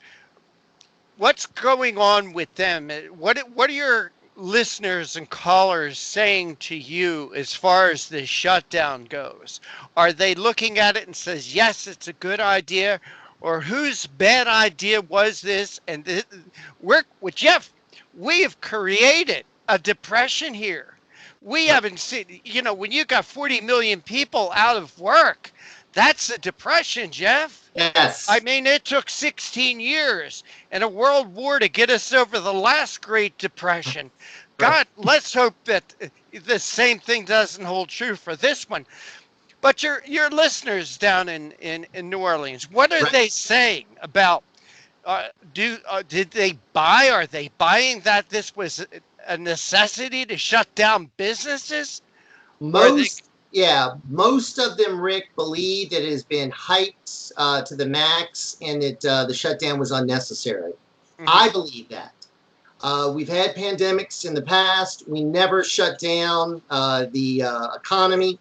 what's going on with them? What are your listeners and callers saying to you as far as the shutdown goes? Are they looking at it and says, yes, it's a good idea? Or whose bad idea was this? And we're with Jeff, we have created a depression here. We haven't seen, when you got 40 million people out of work, that's a depression, Jeff. Yes. I mean, it took 16 years and a world war to get us over the last Great Depression. God, let's hope that the same thing doesn't hold true for this one. But your listeners down in New Orleans, what are they saying about, did they buy, are they buying that this was a necessity to shut down businesses? Most of them, Rick, believe that it has been hyped to the max and that the shutdown was unnecessary. Mm-hmm. I believe that. We've had pandemics in the past. We never shut down the economy.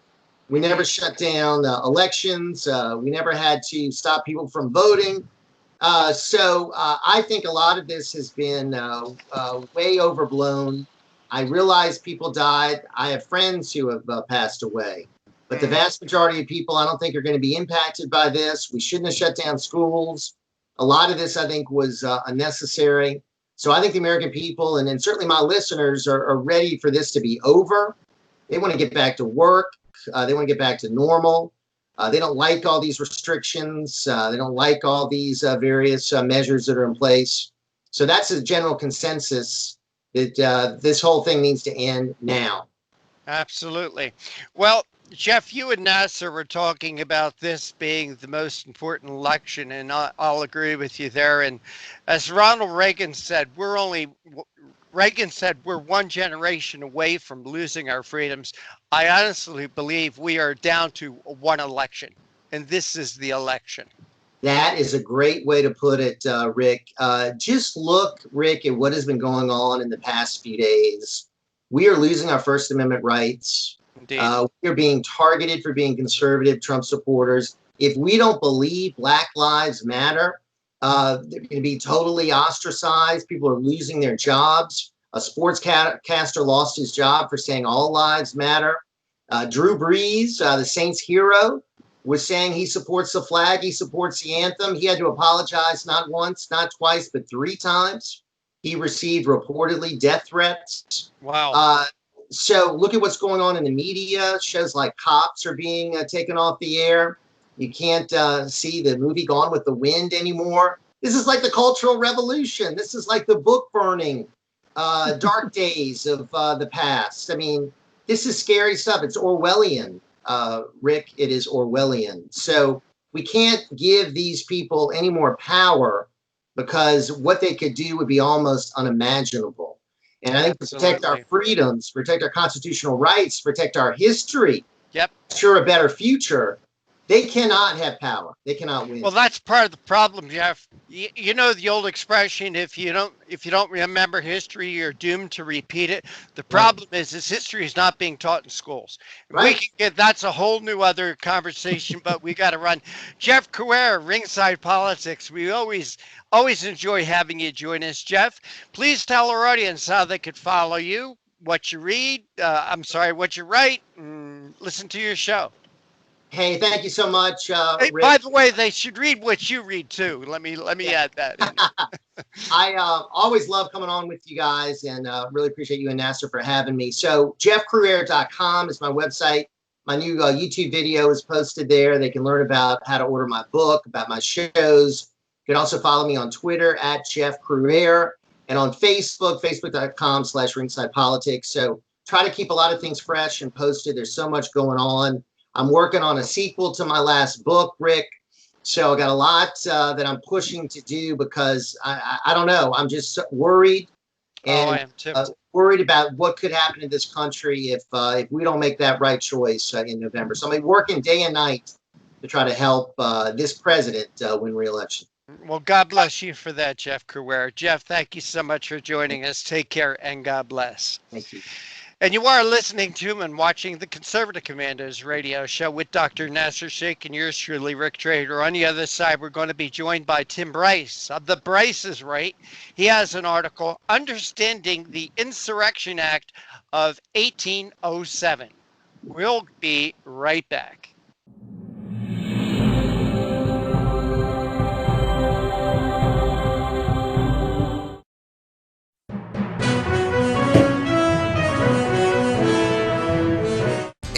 We never shut down elections. We never had to stop people from voting. So I think a lot of this has been way overblown. I realize people died. I have friends who have passed away. But the vast majority of people, I don't think, are going to be impacted by this. We shouldn't have shut down schools. A lot of this, I think, was unnecessary. So I think the American people, and certainly my listeners, are ready for this to be over. They want to get back to work. They want to get back to normal. They don't like all these restrictions. They don't like all these various measures that are in place. So that's a general consensus that this whole thing needs to end now. Absolutely. Well, Jeff, you and Nasir were talking about this being the most important election, and I'll agree with you there. And as Ronald Reagan said, we're one generation away from losing our freedoms. I honestly believe we are down to one election, and this is the election. That is a great way to put it, Rick. Just look, Rick, at what has been going on in the past few days. We are losing our First Amendment rights. We are being targeted for being conservative Trump supporters. If we don't believe Black Lives Matter, they're going to be totally ostracized. People are losing their jobs. A sportscaster lost his job for saying all lives matter. Drew Brees, the Saints hero, was saying he supports the flag, he supports the anthem. He had to apologize not once, not twice, but 3 times. He received reportedly death threats. Wow. So look at what's going on in the media. Shows like Cops are being taken off the air. You can't see the movie Gone with the Wind anymore. This is like the Cultural Revolution. This is like the book burning dark days of the past. I mean, this is scary stuff. It's Orwellian, Rick. It is Orwellian. So we can't give these people any more power because what they could do would be almost unimaginable. And I think to protect our freedoms, protect our constitutional rights, protect our history, ensure a better future, they cannot have power. They cannot win. Well, that's part of the problem, Jeff. You know the old expression: if you don't remember history, you're doomed to repeat it. The problem is this history is not being taught in schools. We can get that's a whole new other conversation, but we got to run. Jeff Crouere, Ringside Politics. We always enjoy having you join us, Jeff. Please tell our audience how they could follow you, what you read. What you write, and listen to your show. Hey, thank you so much, hey, Rick. by the way, they should read what you read too. Let me add that in. I always love coming on with you guys, and really appreciate you and Nasir for having me. So jeffcrouere.com is my website. My new YouTube video is posted there. They can learn about how to order my book, about my shows. You can also follow me on Twitter at Jeff Crouere, and on Facebook, facebook.com/Ringside Politics. So try to keep a lot of things fresh and posted. There's so much going on. I'm working on a sequel to my last book, Rick. So I got a lot that I'm pushing to do because I don't know. I'm just worried and I am too. Worried about what could happen in this country if we don't make that right choice in November. So I'm working day and night to try to help this president win re-election. Well, God bless you for that, Jeff Crouere. Jeff, thank you so much for joining us. Take care and God bless. Thank you. And you are listening to and watching the Conservative Commandos radio show with Dr. Nasir Shaikh and yours truly, Rick Trader. On the other side, we're going to be joined by Tim Bryce of The Bryce is Right. He has an article, Understanding the Insurrection Act of 1807. We'll be right back.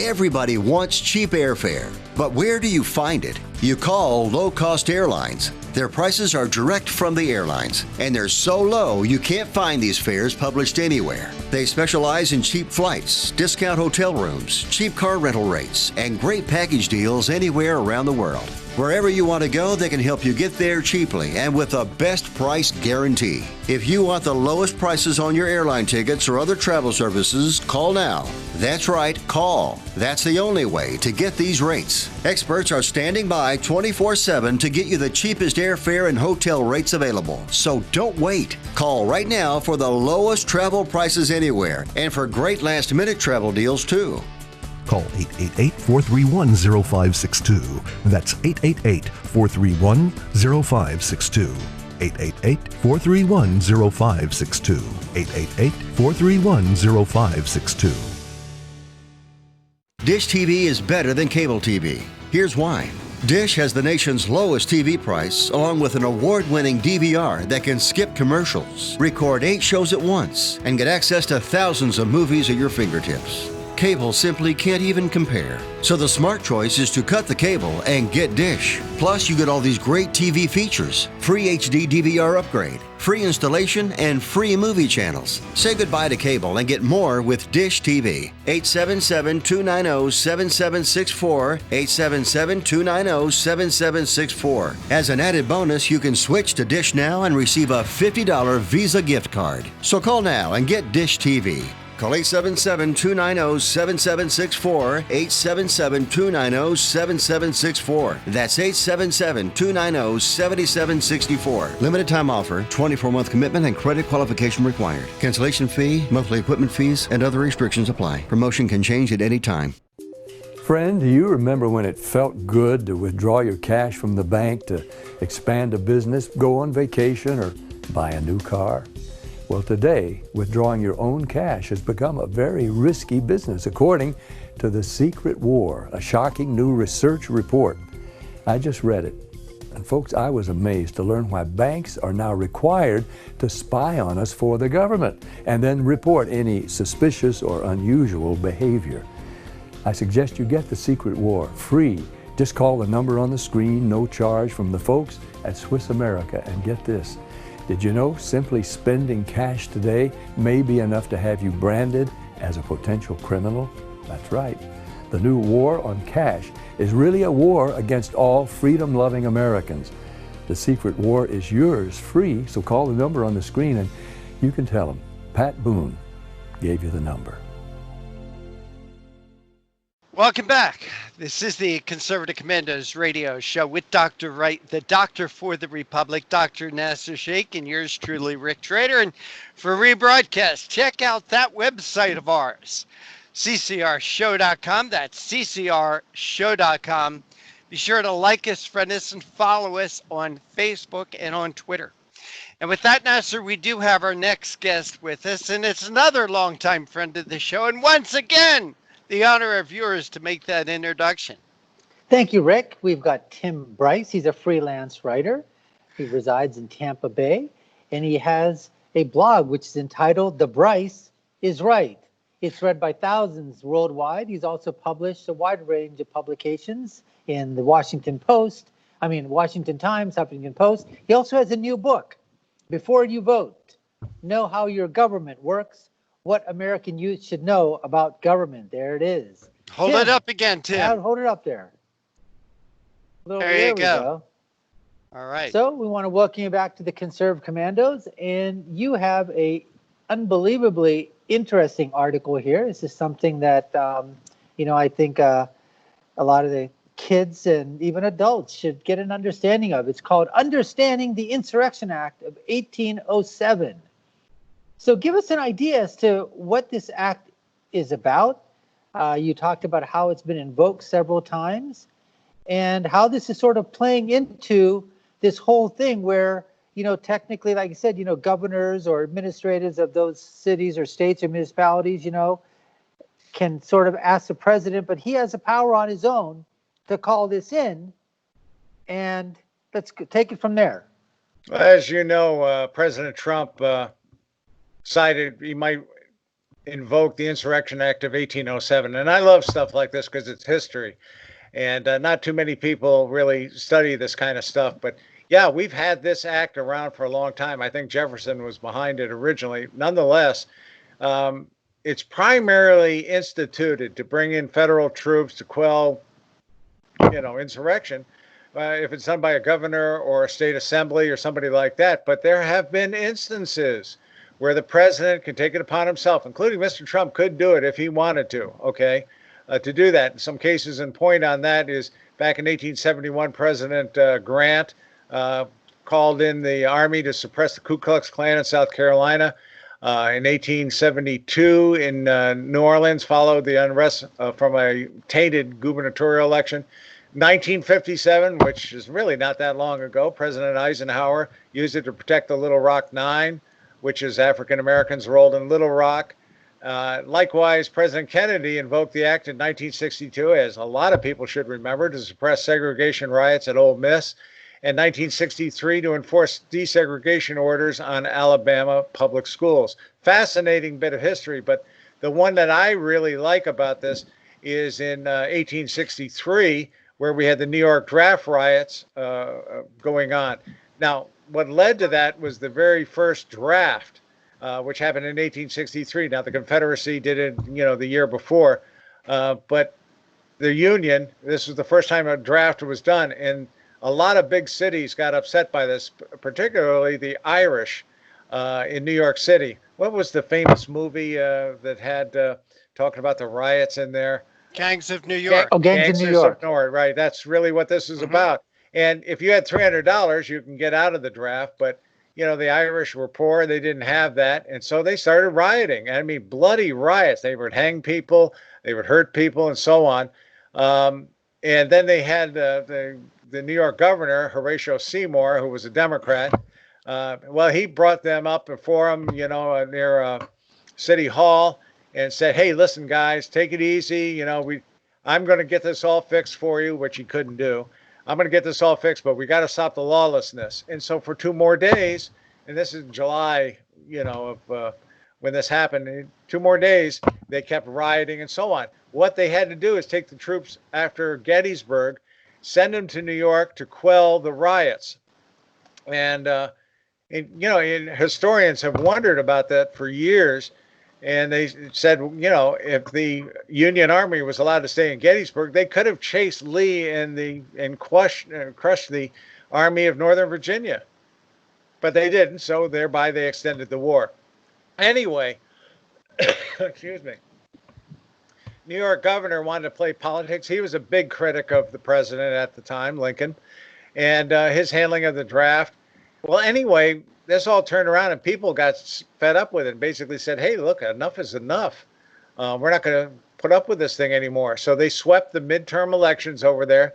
Everybody wants cheap airfare, but where do you find it? You call low-cost airlines. Their prices are direct from the airlines, and they're so low you can't find these fares published anywhere. They specialize in cheap flights, discount hotel rooms, cheap car rental rates, and great package deals anywhere around the world. Wherever you want to go, they can help you get there cheaply and with a best price guarantee. If you want the lowest prices on your airline tickets or other travel services, call now. That's right, call. That's the only way to get these rates. Experts are standing by 24/7 to get you the cheapest airfare and hotel rates available. So don't wait. Call right now for the lowest travel prices anywhere and for great last-minute travel deals too. Call 888-431-0562. That's 888-431-0562. 888-431-0562. 888-431-0562. Dish TV is better than cable TV. Here's why. Dish has the nation's lowest TV price, along with an award-winning DVR that can skip commercials, record 8 shows at once, and get access to thousands of movies at your fingertips. cable simply can't even compare. So the smart choice is to cut the cable and get Dish. Plus, you get all these great TV features, free HD DVR upgrade, free installation, and free movie channels. Say goodbye to cable and get more with Dish TV. 877-290-7764, 877-290-7764. As an added bonus, you can switch to Dish now and receive a $50 Visa gift card. So call now and get Dish TV. Call 877-290-7764, 877-290-7764. That's 877-290-7764. Limited time offer, 24-month commitment and credit qualification required. Cancellation fee, monthly equipment fees, and other restrictions apply. Promotion can change at any time. Friend, do you remember when it felt good to withdraw your cash from the bank to expand a business, go on vacation, or buy a new car? Well, today, withdrawing your own cash has become a very risky business, according to The Secret War, a shocking new research report. I just read it. And folks, I was amazed to learn why banks are now required to spy on us for the government and then report any suspicious or unusual behavior. I suggest you get The Secret War free. Just call the number on the screen, no charge, from the folks at Swiss America, and get this. Did you know simply spending cash today may be enough to have you branded as a potential criminal? That's right. The new war on cash is really a war against all freedom-loving Americans. The Secret War is yours free, so call the number on the screen and you can tell them Pat Boone gave you the number. Welcome back. This is the Conservative Commandos radio show with Dr. Wright, the doctor for the Republic, Dr. Nasir Shaikh, and yours truly, Rick Trader. And for rebroadcast, check out that website of ours, ccrshow.com. That's ccrshow.com. Be sure to like us, friend us, and follow us on Facebook and on Twitter. And with that, Nasir, we do have our next guest with us, and it's another longtime friend of the show. And once again, the honor of yours to make that introduction. Thank you, Rick. We've got Tim Bryce. He's a freelance writer. He resides in Tampa Bay, and he has a blog which is entitled The Bryce is Right. It's read by thousands worldwide. He's also published a wide range of publications in the Washington Times, Huffington Post. He also has a new book, Before You Vote, Know How Your Government Works, What American Youth Should Know About Government. There it is. Hold it up again, Tim. Hold it up there. There you go. All right. So we want to welcome you back to the Conservative Commandos, and you have a unbelievably interesting article here. This is something that, I think a lot of the kids and even adults should get an understanding of. It's called Understanding the Insurrection Act of 1807. So give us an idea as to what this act is about. You talked about how it's been invoked several times and how this is sort of playing into this whole thing where, technically, like I said, governors or administrators of those cities or states or municipalities, can sort of ask the president, but he has the power on his own to call this in. And let's take it from there. Well, as you know, President Trump cited he might invoke the Insurrection Act of 1807. And I love stuff like this because it's history. And not too many people really study this kind of stuff. But yeah, we've had this act around for a long time. I think Jefferson was behind it originally. Nonetheless, it's primarily instituted to bring in federal troops to quell, insurrection. If it's done by a governor or a state assembly or somebody like that. But there have been instances where the president can take it upon himself, including Mr. Trump could do it if he wanted to, to do that. In some cases, and point on that is back in 1871, President Grant called in the army to suppress the Ku Klux Klan in South Carolina. In 1872, in New Orleans, followed the unrest from a tainted gubernatorial election. 1957, which is really not that long ago, President Eisenhower used it to protect the Little Rock Nine, which is African Americans rolled in Little Rock. Likewise, President Kennedy invoked the act in 1962, as a lot of people should remember, to suppress segregation riots at Ole Miss, and 1963 to enforce desegregation orders on Alabama public schools. Fascinating bit of history, but the one that I really like about this is in 1863, where we had the New York draft riots going on. Now, what led to that was the very first draft, which happened in 1863. Now, the Confederacy did it, the year before, but the Union, this was the first time a draft was done, and a lot of big cities got upset by this, particularly the Irish in New York City. What was the famous movie that had talking about the riots in there? Gangs of New York. Oh, Gangs of New York. Right. That's really what this is about. And if you had $300, you can get out of the draft. But, the Irish were poor. They didn't have that. And so they started rioting. I mean, bloody riots. They would hang people. They would hurt people and so on. And then they had the New York governor, Horatio Seymour, who was a Democrat. He brought them up before him, near City Hall, and said, "Hey, listen, guys, take it easy. I'm going to get this all fixed for you," which he couldn't do. "I'm going to get this all fixed, but we got to stop the lawlessness." And so for 2 more days, and this is July, of when this happened, in 2 more days, they kept rioting and so on. What they had to do is take the troops after Gettysburg, send them to New York to quell the riots. And historians have wondered about that for years. And they said, if the Union Army was allowed to stay in Gettysburg, they could have chased Lee and crushed the Army of Northern Virginia. But they didn't, so thereby they extended the war. Anyway, excuse me. New York governor wanted to play politics. He was a big critic of the president at the time, Lincoln, and his handling of the draft. Well, anyway, this all turned around and people got fed up with it and basically said, "Hey, look, enough is enough. We're not going to put up with this thing anymore." So they swept the midterm elections over there,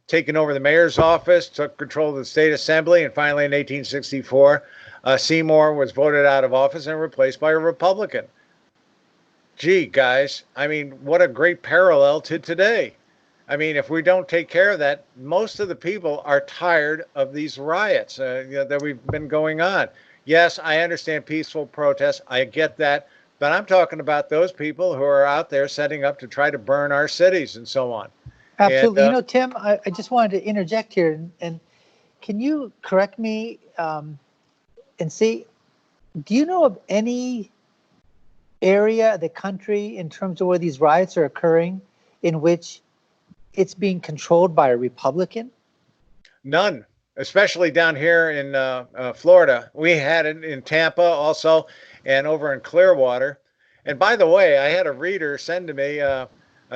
taking over the mayor's office, took control of the state assembly, and finally in 1864, Seymour was voted out of office and replaced by a Republican. Gee, guys, I mean, what a great parallel to today. I mean, if we don't take care of that, most of the people are tired of these riots that we've been going on. Yes, I understand peaceful protests. I get that. But I'm talking about those people who are out there setting up to try to burn our cities and so on. Absolutely. And, Tim, I just wanted to interject here. And can you correct me and see, do you know of any area of the country in terms of where these riots are occurring in which it's being controlled by a Republican? None, especially down here in Florida. We had it in Tampa also and over in Clearwater. And by the way, I had a reader send to me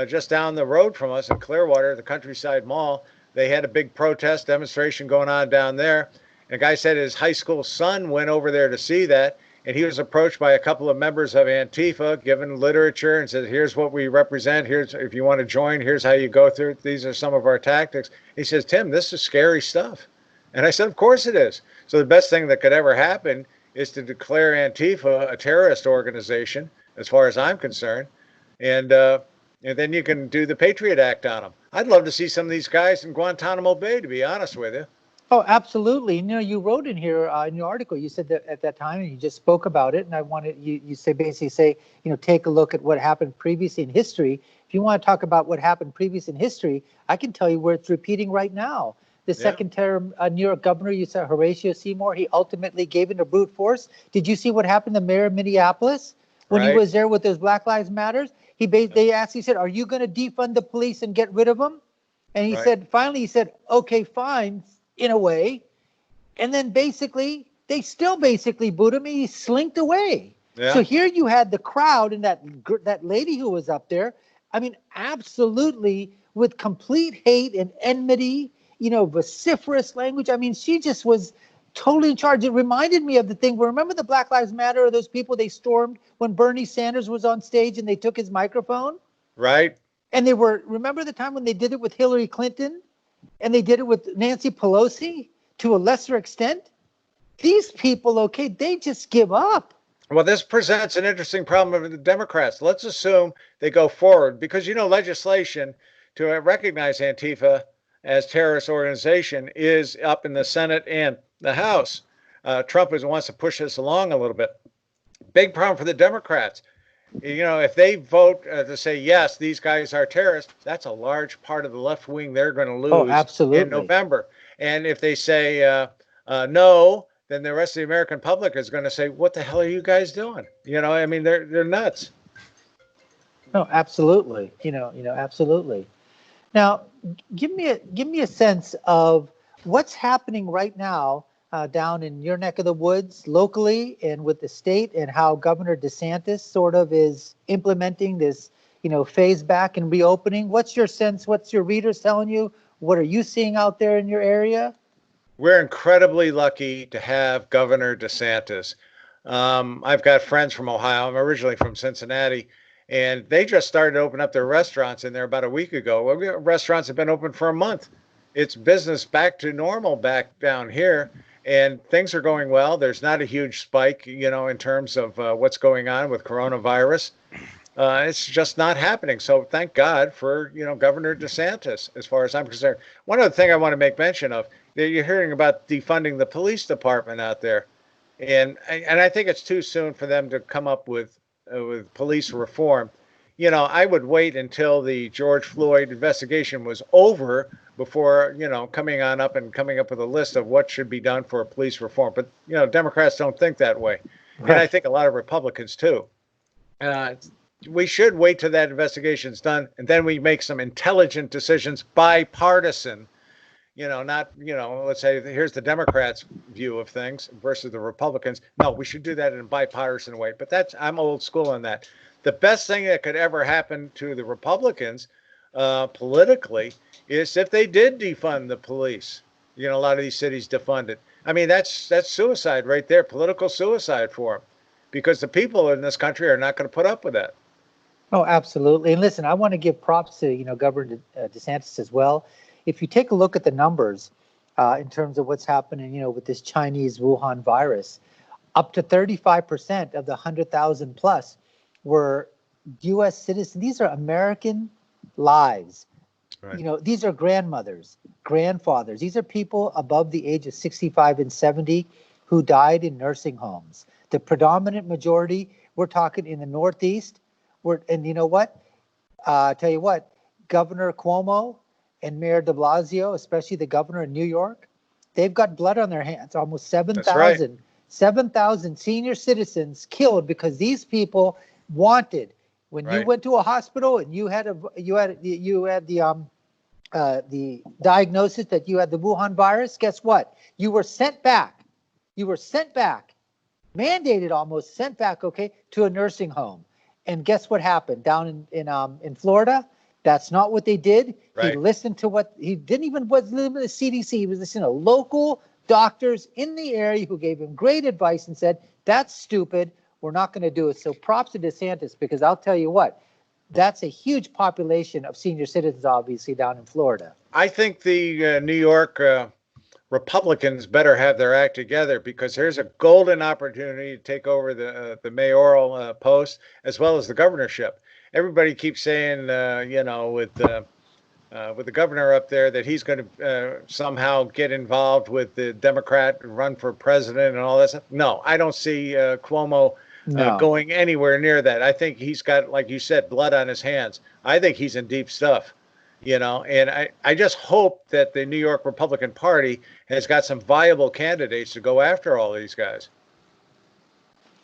just down the road from us in Clearwater, the Countryside Mall. They had a big protest demonstration going on down there. And a guy said his high school son went over there to see that. And he was approached by a couple of members of Antifa, given literature, and said, "Here's what we represent. Here's, if you want to join, here's how you go through it. These are some of our tactics." He says, "Tim, this is scary stuff." And I said, "Of course it is." So the best thing that could ever happen is to declare Antifa a terrorist organization, as far as I'm concerned. And then you can do the Patriot Act on them. I'd love to see some of these guys in Guantanamo Bay, to be honest with you. Oh, absolutely. You wrote in here in your article, you said that at that time, and you just spoke about it. And I wanted you basically say, take a look at what happened previously in history. If you want to talk about what happened previous in history, I can tell you where it's repeating right now. The second term New York governor, you said Horatio Seymour, he ultimately gave in to brute force. Did you see what happened to the mayor of Minneapolis when he was there with those Black Lives Matters? They asked, he said, "Are you going to defund the police and get rid of them?" And he said, finally, he said, "Okay, fine," in a way. And then basically, they still basically booed him. He slinked away. Yeah. So here you had the crowd and that lady who was up there. I mean, absolutely with complete hate and enmity, vociferous language. I mean, she just was totally in charge. It reminded me of the thing. Remember the Black Lives Matter, or those people they stormed when Bernie Sanders was on stage and they took his microphone? Right. And remember the time when they did it with Hillary Clinton? And they did it with Nancy Pelosi to a lesser extent? These people, they just give up. Well, this presents an interesting problem with the Democrats. Let's assume they go forward because, legislation to recognize Antifa as terrorist organization is up in the Senate and the House. Trump wants to push this along a little bit. Big problem for the Democrats. If they vote to say, yes, these guys are terrorists, that's a large part of the left wing they're going to Oh, lose in absolutely. November. And if they say no, then the rest of the American public is going to say, what the hell are you guys doing? They're nuts. No, absolutely. Absolutely. Now, give me a sense of what's happening right now down in your neck of the woods locally and with the state, and how Governor DeSantis sort of is implementing this, phase back and reopening. What's your sense? What's your readers telling you? What are you seeing out there in your area? We're incredibly lucky to have Governor DeSantis. I've got friends from Ohio. I'm originally from Cincinnati, and they just started to open up their restaurants in there about a week ago. Well, restaurants have been open for a month. It's business back to normal back down here, and things are going well. There's not a huge spike, in terms of what's going on with coronavirus. It's just not happening. So thank God for, Governor DeSantis, as far as I'm concerned. One other thing I want to make mention of, you're hearing about defunding the police department out there. And I think it's too soon for them to come up with police reform. I would wait until the George Floyd investigation was over before, coming up with a list of what should be done for police reform. But, Democrats don't think that way. Right. And I think a lot of Republicans too. We should wait till that investigation's done, and then we make some intelligent decisions, bipartisan. Let's say here's the Democrats' view of things versus the Republicans. No, we should do that in a bipartisan way. But I'm old school on that. The best thing that could ever happen to the Republicans politically is if they did defund the police. A lot of these cities defund it. That's suicide right there, political suicide for them, because the people in this country are not going to put up with that. Oh, absolutely. And listen, I want to give props to, Governor DeSantis as well. If you take a look at the numbers in terms of what's happening, with this Chinese Wuhan virus, up to 35% of the 100,000 plus were U.S. citizens. These are American lives. Right. These are grandmothers, grandfathers. These are people above the age of 65 and 70 who died in nursing homes. The predominant majority, we're talking in the Northeast. And you know what? Tell you what, Governor Cuomo and Mayor de Blasio, especially the governor in New York, they've got blood on their hands. Almost 7,000 senior citizens killed because these people wanted. When you went to a hospital and you had the diagnosis that you had the Wuhan virus, guess what? You were sent back. Mandated almost, sent back, to a nursing home. And guess what happened down in Florida? That's not what they did. Right. He listened to he didn't even listen to the CDC. He was listening to local doctors in the area who gave him great advice and said, that's stupid. We're not going to do it. So props to DeSantis, because I'll tell you what, that's a huge population of senior citizens, obviously, down in Florida. I think the New York Republicans better have their act together, because here's a golden opportunity to take over the mayoral post as well as the governorship. Everybody keeps saying, with the governor up there, that he's going to somehow get involved with the Democrat and run for president and all that stuff. No, I don't see Cuomo going anywhere near that. I think he's got, like you said, blood on his hands. I think he's in deep stuff. And I just hope that the New York Republican Party has got some viable candidates to go after all these guys.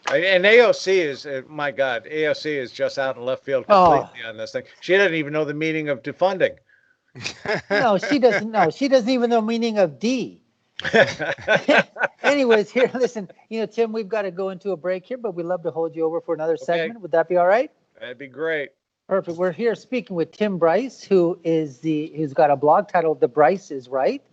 And AOC is, my God, AOC is just out in left field completely on this thing. She doesn't even know the meaning of defunding. No, she doesn't know. She doesn't even know the meaning of D. Anyways, here, listen, Tim, we've got to go into a break here, but we'd love to hold you over for another segment. Would that be all right? That'd be great. Perfect. We're here speaking with Tim Bryce, who's got a blog titled The Bryce is Right.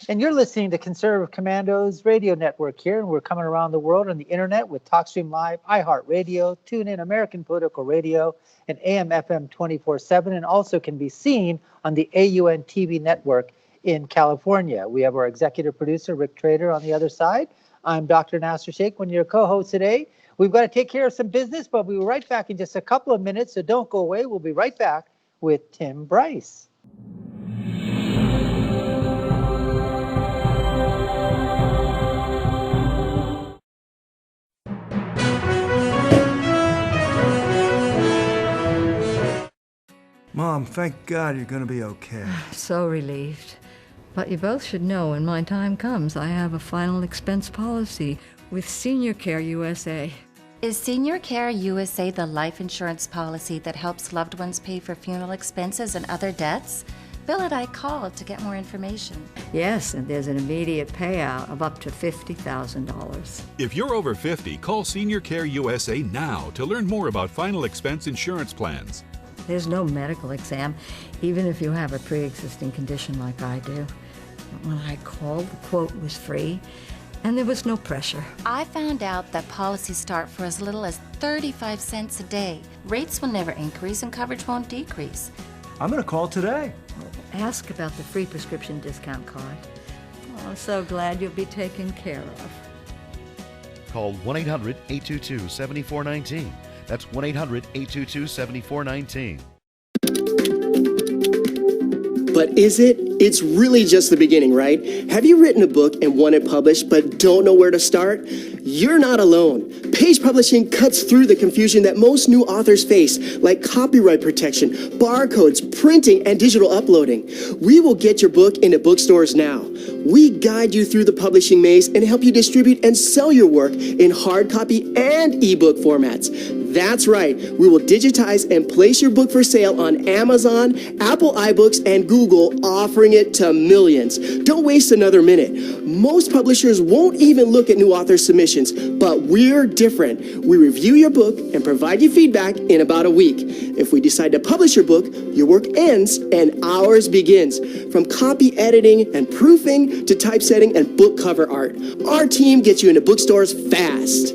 And you're listening to Conservative Commandos Radio Network here, and we're coming around the world on the internet with TalkStream Live, iHeartRadio, TuneIn, American Political Radio, and AM/FM 24/7, and also can be seen on the AUN TV network in California. We have our executive producer, Rick Trader, on the other side. I'm Dr. Nasir Shaikh, one of your co-hosts today. We've got to take care of some business, but we'll be right back in just a couple of minutes, so don't go away. We'll be right back with Tim Bryce. Mom, thank God you're gonna be okay. So relieved. But you both should know when my time comes, I have a final expense policy with Senior Care USA. Is Senior Care USA the life insurance policy that helps loved ones pay for funeral expenses and other debts? Bill and I called to get more information. Yes, and there's an immediate payout of up to $50,000. If you're over 50, call Senior Care USA now to learn more about final expense insurance plans. There's no medical exam, even if you have a pre-existing condition like I do. When I called, the quote was free, and there was no pressure. I found out that policies start for as little as 35 cents a day. Rates will never increase and coverage won't decrease. I'm gonna call today. Ask about the free prescription discount card. Oh, I'm so glad you'll be taken care of. Call 1-800-822-7419. That's 1-800-822-7419. But is it? It's really just the beginning, right? Have you written a book and want it published but don't know where to start? You're not alone. Page publishing cuts through the confusion that most new authors face, like copyright protection, barcodes, printing, and digital uploading. We will get your book into bookstores now. We guide you through the publishing maze and help you distribute and sell your work in hard copy and ebook formats. That's right. We will digitize and place your book for sale on Amazon, Apple iBooks, and Google, offering it to millions. Don't waste another minute. Most publishers won't even look at new author submissions, but we're different. We review your book and provide you feedback in about a week. If we decide to publish your book, your work ends and ours begins. From copy editing and proofing to typesetting and book cover art, our team gets you into bookstores fast.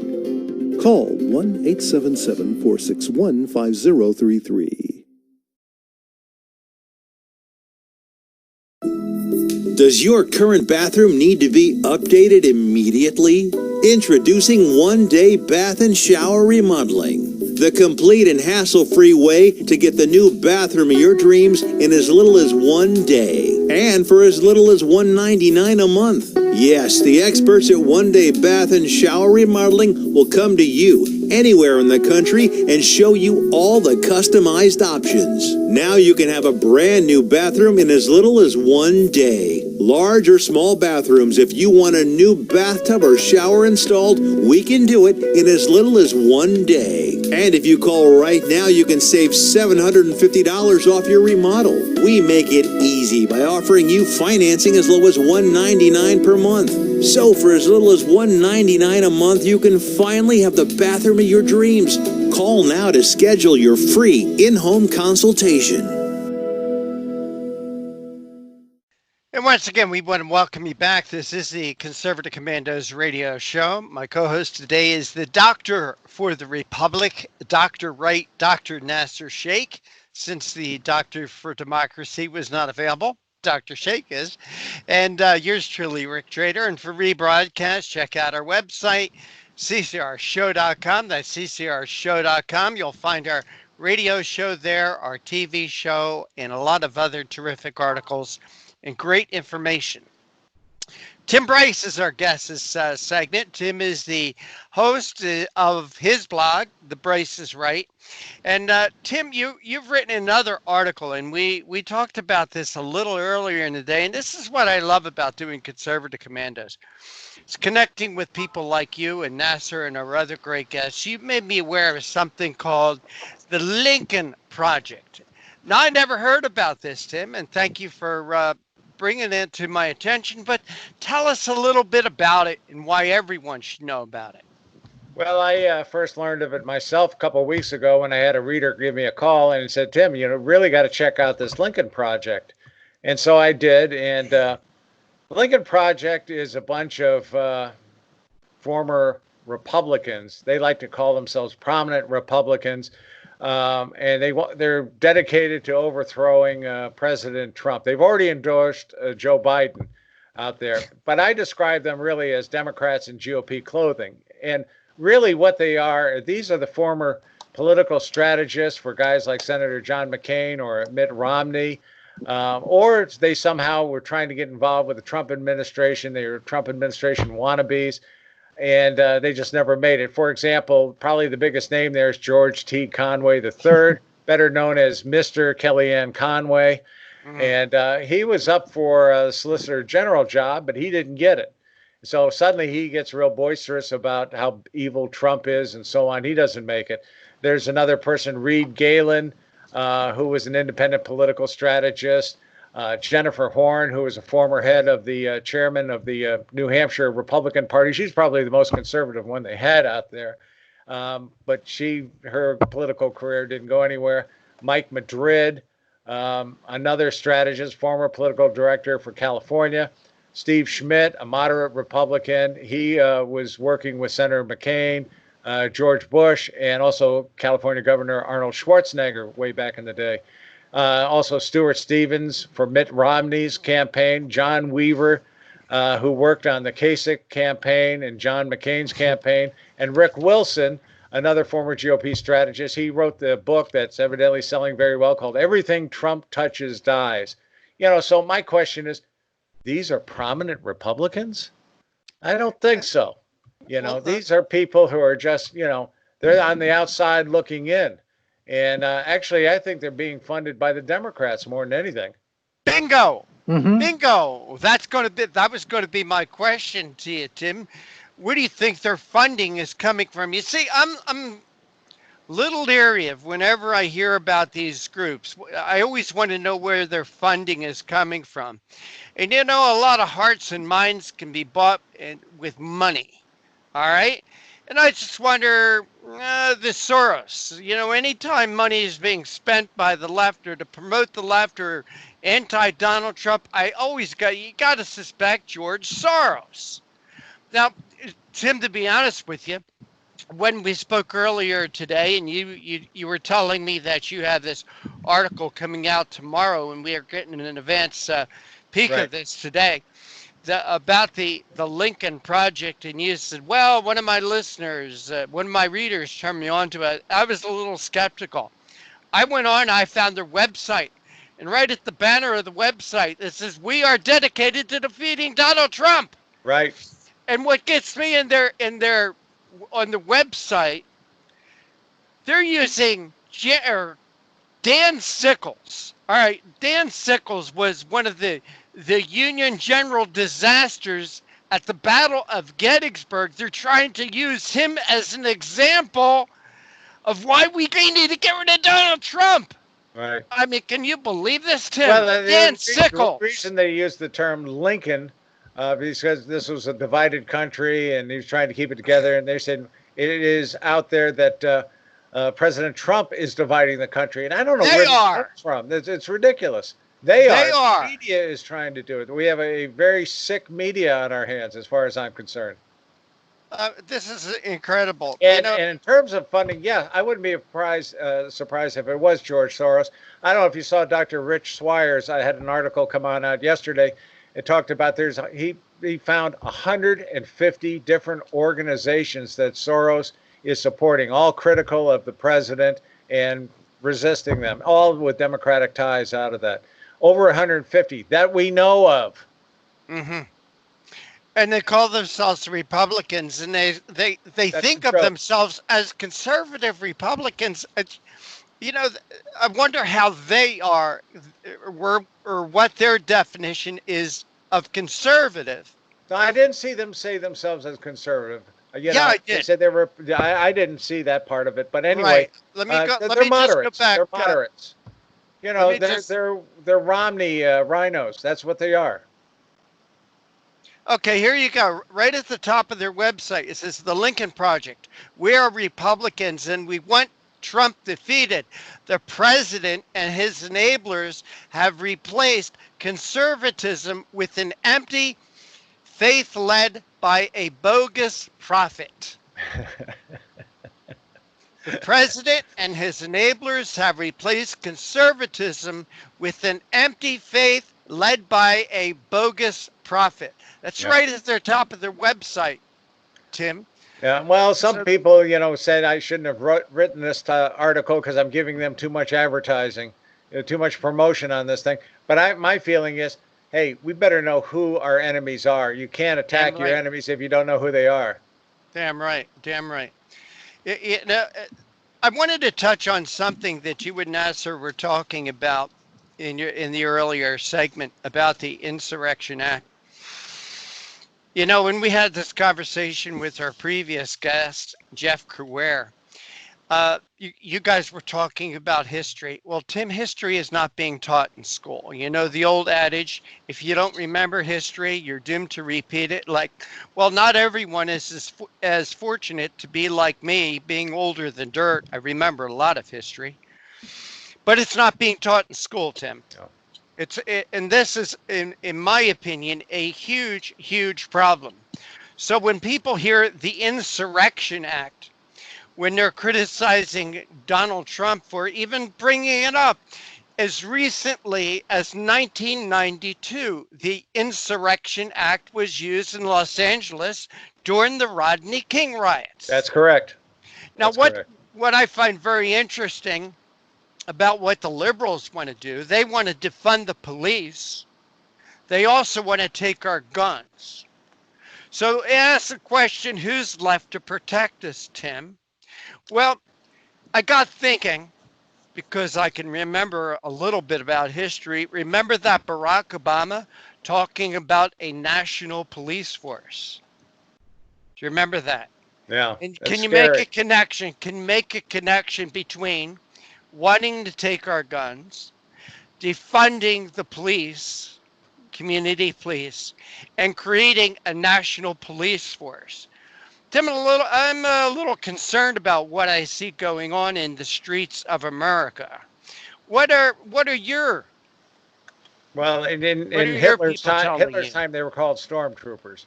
Call 1-877-461-5033. Does your current bathroom need to be updated immediately? Introducing one-day bath and shower remodeling. The complete and hassle-free way to get the new bathroom of your dreams in as little as 1 day. And for as little as $199 a month. Yes, the experts at One Day Bath and Shower Remodeling will come to you anywhere in the country and show you all the customized options. Now you can have a brand new bathroom in as little as 1 day. Large or small bathrooms, if you want a new bathtub or shower installed, we can do it in as little as 1 day. And if you call right now, you can save $750 off your remodel. We make it easy by offering you financing as low as $199 per month. So for as little as $199 a month, you can finally have the bathroom of your dreams. Call now to schedule your free in-home consultation. And once again, we want to welcome you back. This is the Conservative Commandos radio show. My co-host today is the Doctor for the Republic, Dr. Right, Dr. Nasir Shaikh. Since the Doctor for Democracy was not available, Dr. Shaikh is. And yours truly, Rick Trader. And for rebroadcast, check out our website, ccrshow.com. That's ccrshow.com. You'll find our radio show there, our TV show, and a lot of other terrific articles and great information. Tim Bryce is our guest this segment. Tim is the host of his blog, The Bryce is Right. And Tim, you've written another article, and we talked about this a little earlier in the day, and this is what I love about doing Conservative Commandos. It's connecting with people like you and Nasir and our other great guests. You made me aware of something called the Lincoln Project. Now, I never heard about this, Tim, and thank you for bringing it to my attention, but tell us a little bit about it and why everyone should know about it. Well, I first learned of it myself a couple of weeks ago when I had a reader give me a call and he said, Tim, you really got to check out this Lincoln Project. And so I did. And the Lincoln Project is a bunch of former Republicans. They like to call themselves prominent Republicans. And they're dedicated to overthrowing President Trump. They've already endorsed Joe Biden out there, but I describe them really as Democrats in GOP clothing. And really what they are, these are the former political strategists for guys like Senator John McCain or Mitt Romney, or they somehow were trying to get involved with the Trump administration. They were Trump administration wannabes. And they just never made it. For example, probably the biggest name there is George T. Conway III, better known as Mr. Kellyanne Conway. And he was up for a Solicitor General job, but he didn't get it. So suddenly he gets real boisterous about how evil Trump is and so on. He doesn't make it. There's another person, Reed Galen, who was an independent political strategist. Jennifer Horn, who was a former head of the chairman of the New Hampshire Republican Party. She's probably the most conservative one they had out there. But her political career didn't go anywhere. Mike Madrid, another strategist, former political director for California. Steve Schmidt, a moderate Republican. He was working with Senator McCain, George Bush, and also California Governor Arnold Schwarzenegger way back in the day. Also Stuart Stevens for Mitt Romney's campaign. John Weaver, who worked on the Kasich campaign and John McCain's campaign. And Rick Wilson, another former GOP strategist. He wrote the book that's evidently selling very well called Everything Trump Touches Dies. So my question is, these are prominent Republicans? I don't think so. These are people who are just, they're on the outside looking in. And actually, I think they're being funded by the Democrats more than anything. Bingo. Bingo. That was going to be my question to you, Tim. Where do you think their funding is coming from? You see, I'm a little leery of whenever I hear about these groups. I always want to know where their funding is coming from. And a lot of hearts and minds can be bought with money. All right? And I just wonder, the Soros, anytime money is being spent by the left or to promote the left or anti-Donald Trump, you got to suspect George Soros. Now, Tim, to be honest with you, when we spoke earlier today and you were telling me that you have this article coming out tomorrow and we are getting an advance peek of this today, about the Lincoln Project, and you said, well, one of my listeners, one of my readers turned me on to it. I was a little skeptical. I went on, I found their website, and right at the banner of the website, it says, we are dedicated to defeating Donald Trump. Right. And what gets me on the website, they're using Dan Sickles. All right, Dan Sickles was one of the Union general disasters at the Battle of Gettysburg. They're trying to use him as an example of why we need to get rid of Donald Trump. Right. I mean, can you believe this, Tim? Well, Dan Sickles. The reason they used the term Lincoln, because this was a divided country and he was trying to keep it together. And they said it is out there that President Trump is dividing the country. And I don't know where it comes from. It's ridiculous. They are. The media is trying to do it. We have a very sick media on our hands, as far as I'm concerned. This is incredible. And in terms of funding, yeah, I wouldn't be surprised if it was George Soros. I don't know if you saw Dr. Rich Swires. I had an article come out yesterday. It talked about he found 150 different organizations that Soros is supporting, all critical of the president and resisting them, all with Democratic ties out of that. Over 150 that we know of. Mm-hmm. And they call themselves Republicans, and they think of themselves as conservative Republicans. I wonder how they are, or what their definition is of conservative. No, I didn't see them say themselves as conservative. I did. They said they were. I didn't see that part of it, but anyway, right. They're moderates. They're moderates. They're Romney rhinos. That's what they are. Okay, here you go. Right at the top of their website, it says the Lincoln Project. We are Republicans and we want Trump defeated. The president and his enablers have replaced conservatism with an empty faith led by a bogus prophet. The president and his enablers have replaced conservatism with an empty faith led by a bogus prophet. That's right at the top of their website, Tim. Yeah, well, some people, said I shouldn't have written this article because I'm giving them too much advertising, too much promotion on this thing. But my feeling is, hey, we better know who our enemies are. You can't attack your enemies if you don't know who they are. Damn right. Damn right. I wanted to touch on something that you and Nasir were talking about in the earlier segment about the Insurrection Act. You know, when we had this conversation with our previous guest, Jeff Crouere, you guys were talking about history. Well, Tim, history is not being taught in school. You know, the old adage, if you don't remember history, you're doomed to repeat it. Like, well, not everyone is as fortunate to be like me, being older than dirt. I remember a lot of history, but it's not being taught in school, Tim. And this is, in my opinion, a huge, huge problem. So when people hear the Insurrection Act, when they're criticizing Donald Trump for even bringing it up, as recently as 1992, the Insurrection Act was used in Los Angeles during the Rodney King riots. That's correct. Now, what I find very interesting about what the liberals want to do, they want to defund the police. They also want to take our guns. So ask the question, who's left to protect us, Tim? Well, I got thinking, because I can remember a little bit about history. Remember that Barack Obama talking about a national police force? Do you remember that? Yeah. And can you make a connection? Can make a connection between wanting to take our guns, defunding the police, community police, and creating a national police force? Tim, I'm a little concerned about what I see going on in the streets of America. What are your Well, in Hitler's time, they were called stormtroopers.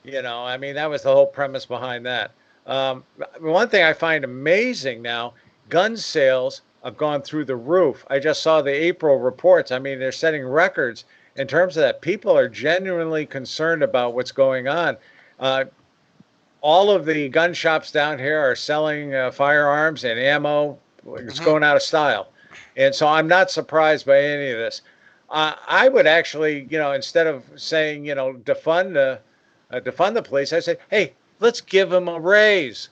You know, I mean, that was the whole premise behind that. One thing I find amazing now, gun sales have gone through the roof. I just saw the April reports. I mean, they're setting records in terms of that. People are genuinely concerned about what's going on. All of the gun shops down here are selling firearms and ammo. It's going out of style. And so I'm not surprised by any of this. I would actually, you know, instead of saying, you know, defund the police, I say, hey, let's give them a raise.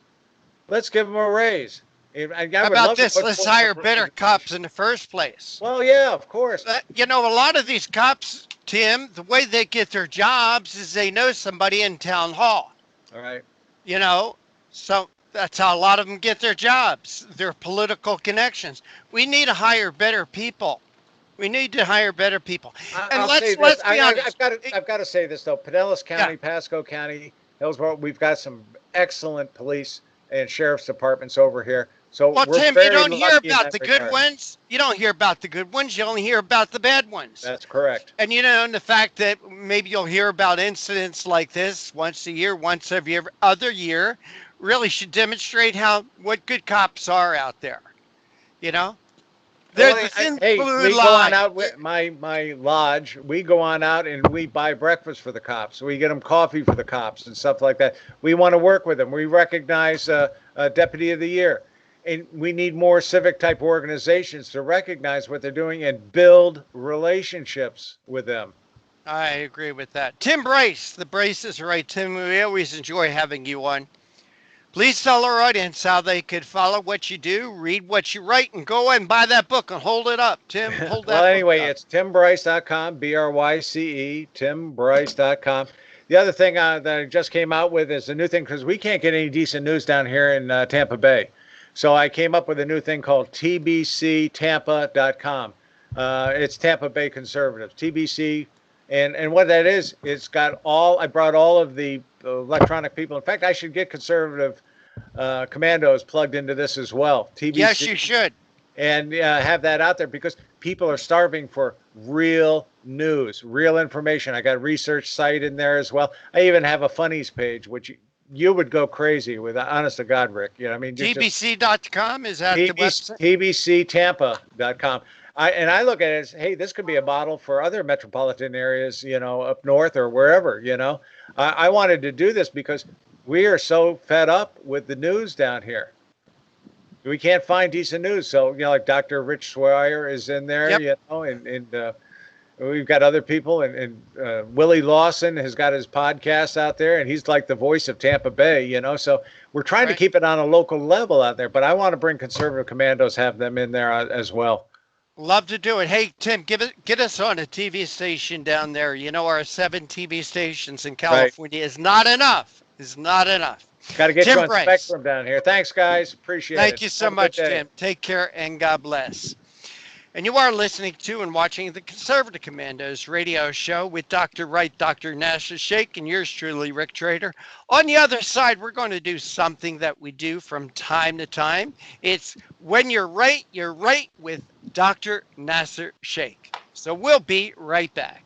Let's give them a raise. How about this? Let's hire better cops in the first place. Well, yeah, of course. You know, a lot of these cops, Tim, the way they get their jobs is they know somebody in town hall. All right. You know, so that's how a lot of them get their jobs, their political connections. We need to hire better people. We need to hire better people. And let's be honest. I've got to say this, though. Pinellas County, Pasco County, Hillsborough, we've got some excellent police and sheriff's departments over here. So well, Tim, you don't hear about the regard. good ones. You don't hear about the good ones. You only hear about the bad ones. That's correct. And you know, and the fact that maybe you'll hear about incidents like this once a year, once every other year, really should demonstrate what good cops are out there. You know, there's this we go on out with my lodge. We go on out and we buy breakfast for the cops. We get them coffee for the cops and stuff like that. We want to work with them. We recognize Deputy of the Year. And we need more civic type organizations to recognize what they're doing and build relationships with them. I agree with that. Tim Bryce, the Bryce is right. Tim, we always enjoy having you on. Please tell our audience how they could follow what you do, read what you write, and go and buy that book and hold it up. Tim, hold that well, anyway, book up. It's timbryce.com, BRYCE, timbryce.com. The other thing that I just came out with is a new thing, because we can't get any decent news down here in Tampa Bay. So I came up with a new thing called tbctampa.com. It's Tampa Bay Conservatives, TBC. And what that is, I brought all of the electronic people. In fact, I should get conservative commandos plugged into this as well. TBC. Yes, you should. And have that out there because people are starving for real news, real information. I got a research site in there as well. I even have a funnies page, which you would go crazy with, honest to God, Rick. You know, I mean, TBC.com, is that the website? TBCtampa.com. I look at it as, hey, this could be a model for other metropolitan areas, you know, up north or wherever, you know. I wanted to do this because we are so fed up with the news down here. We can't find decent news. So, you know, like Dr. Rich Swire is in there, you know, and we've got other people, and Willie Lawson has got his podcast out there, and he's like the voice of Tampa Bay, you know. So we're trying to keep it on a local level out there, but I want to bring Conservative Commandos, have them in there as well. Love to do it. Hey, Tim, get us on a TV station down there. You know, our 7 TV stations in California is not enough. Is not enough. Got to get Tim you on Bryce. Spectrum down here. Thanks, guys. Appreciate it. Thank you so Have a good much, day. Tim. Take care and God bless. And you are listening to and watching the Conservative Commandos radio show with Dr. Wright, Dr. Nasir, Shaikh, and yours truly, Rick Trader. On the other side, we're going to do something that we do from time to time. It's When You're Right with Dr. Nasir, Shaikh. So we'll be right back.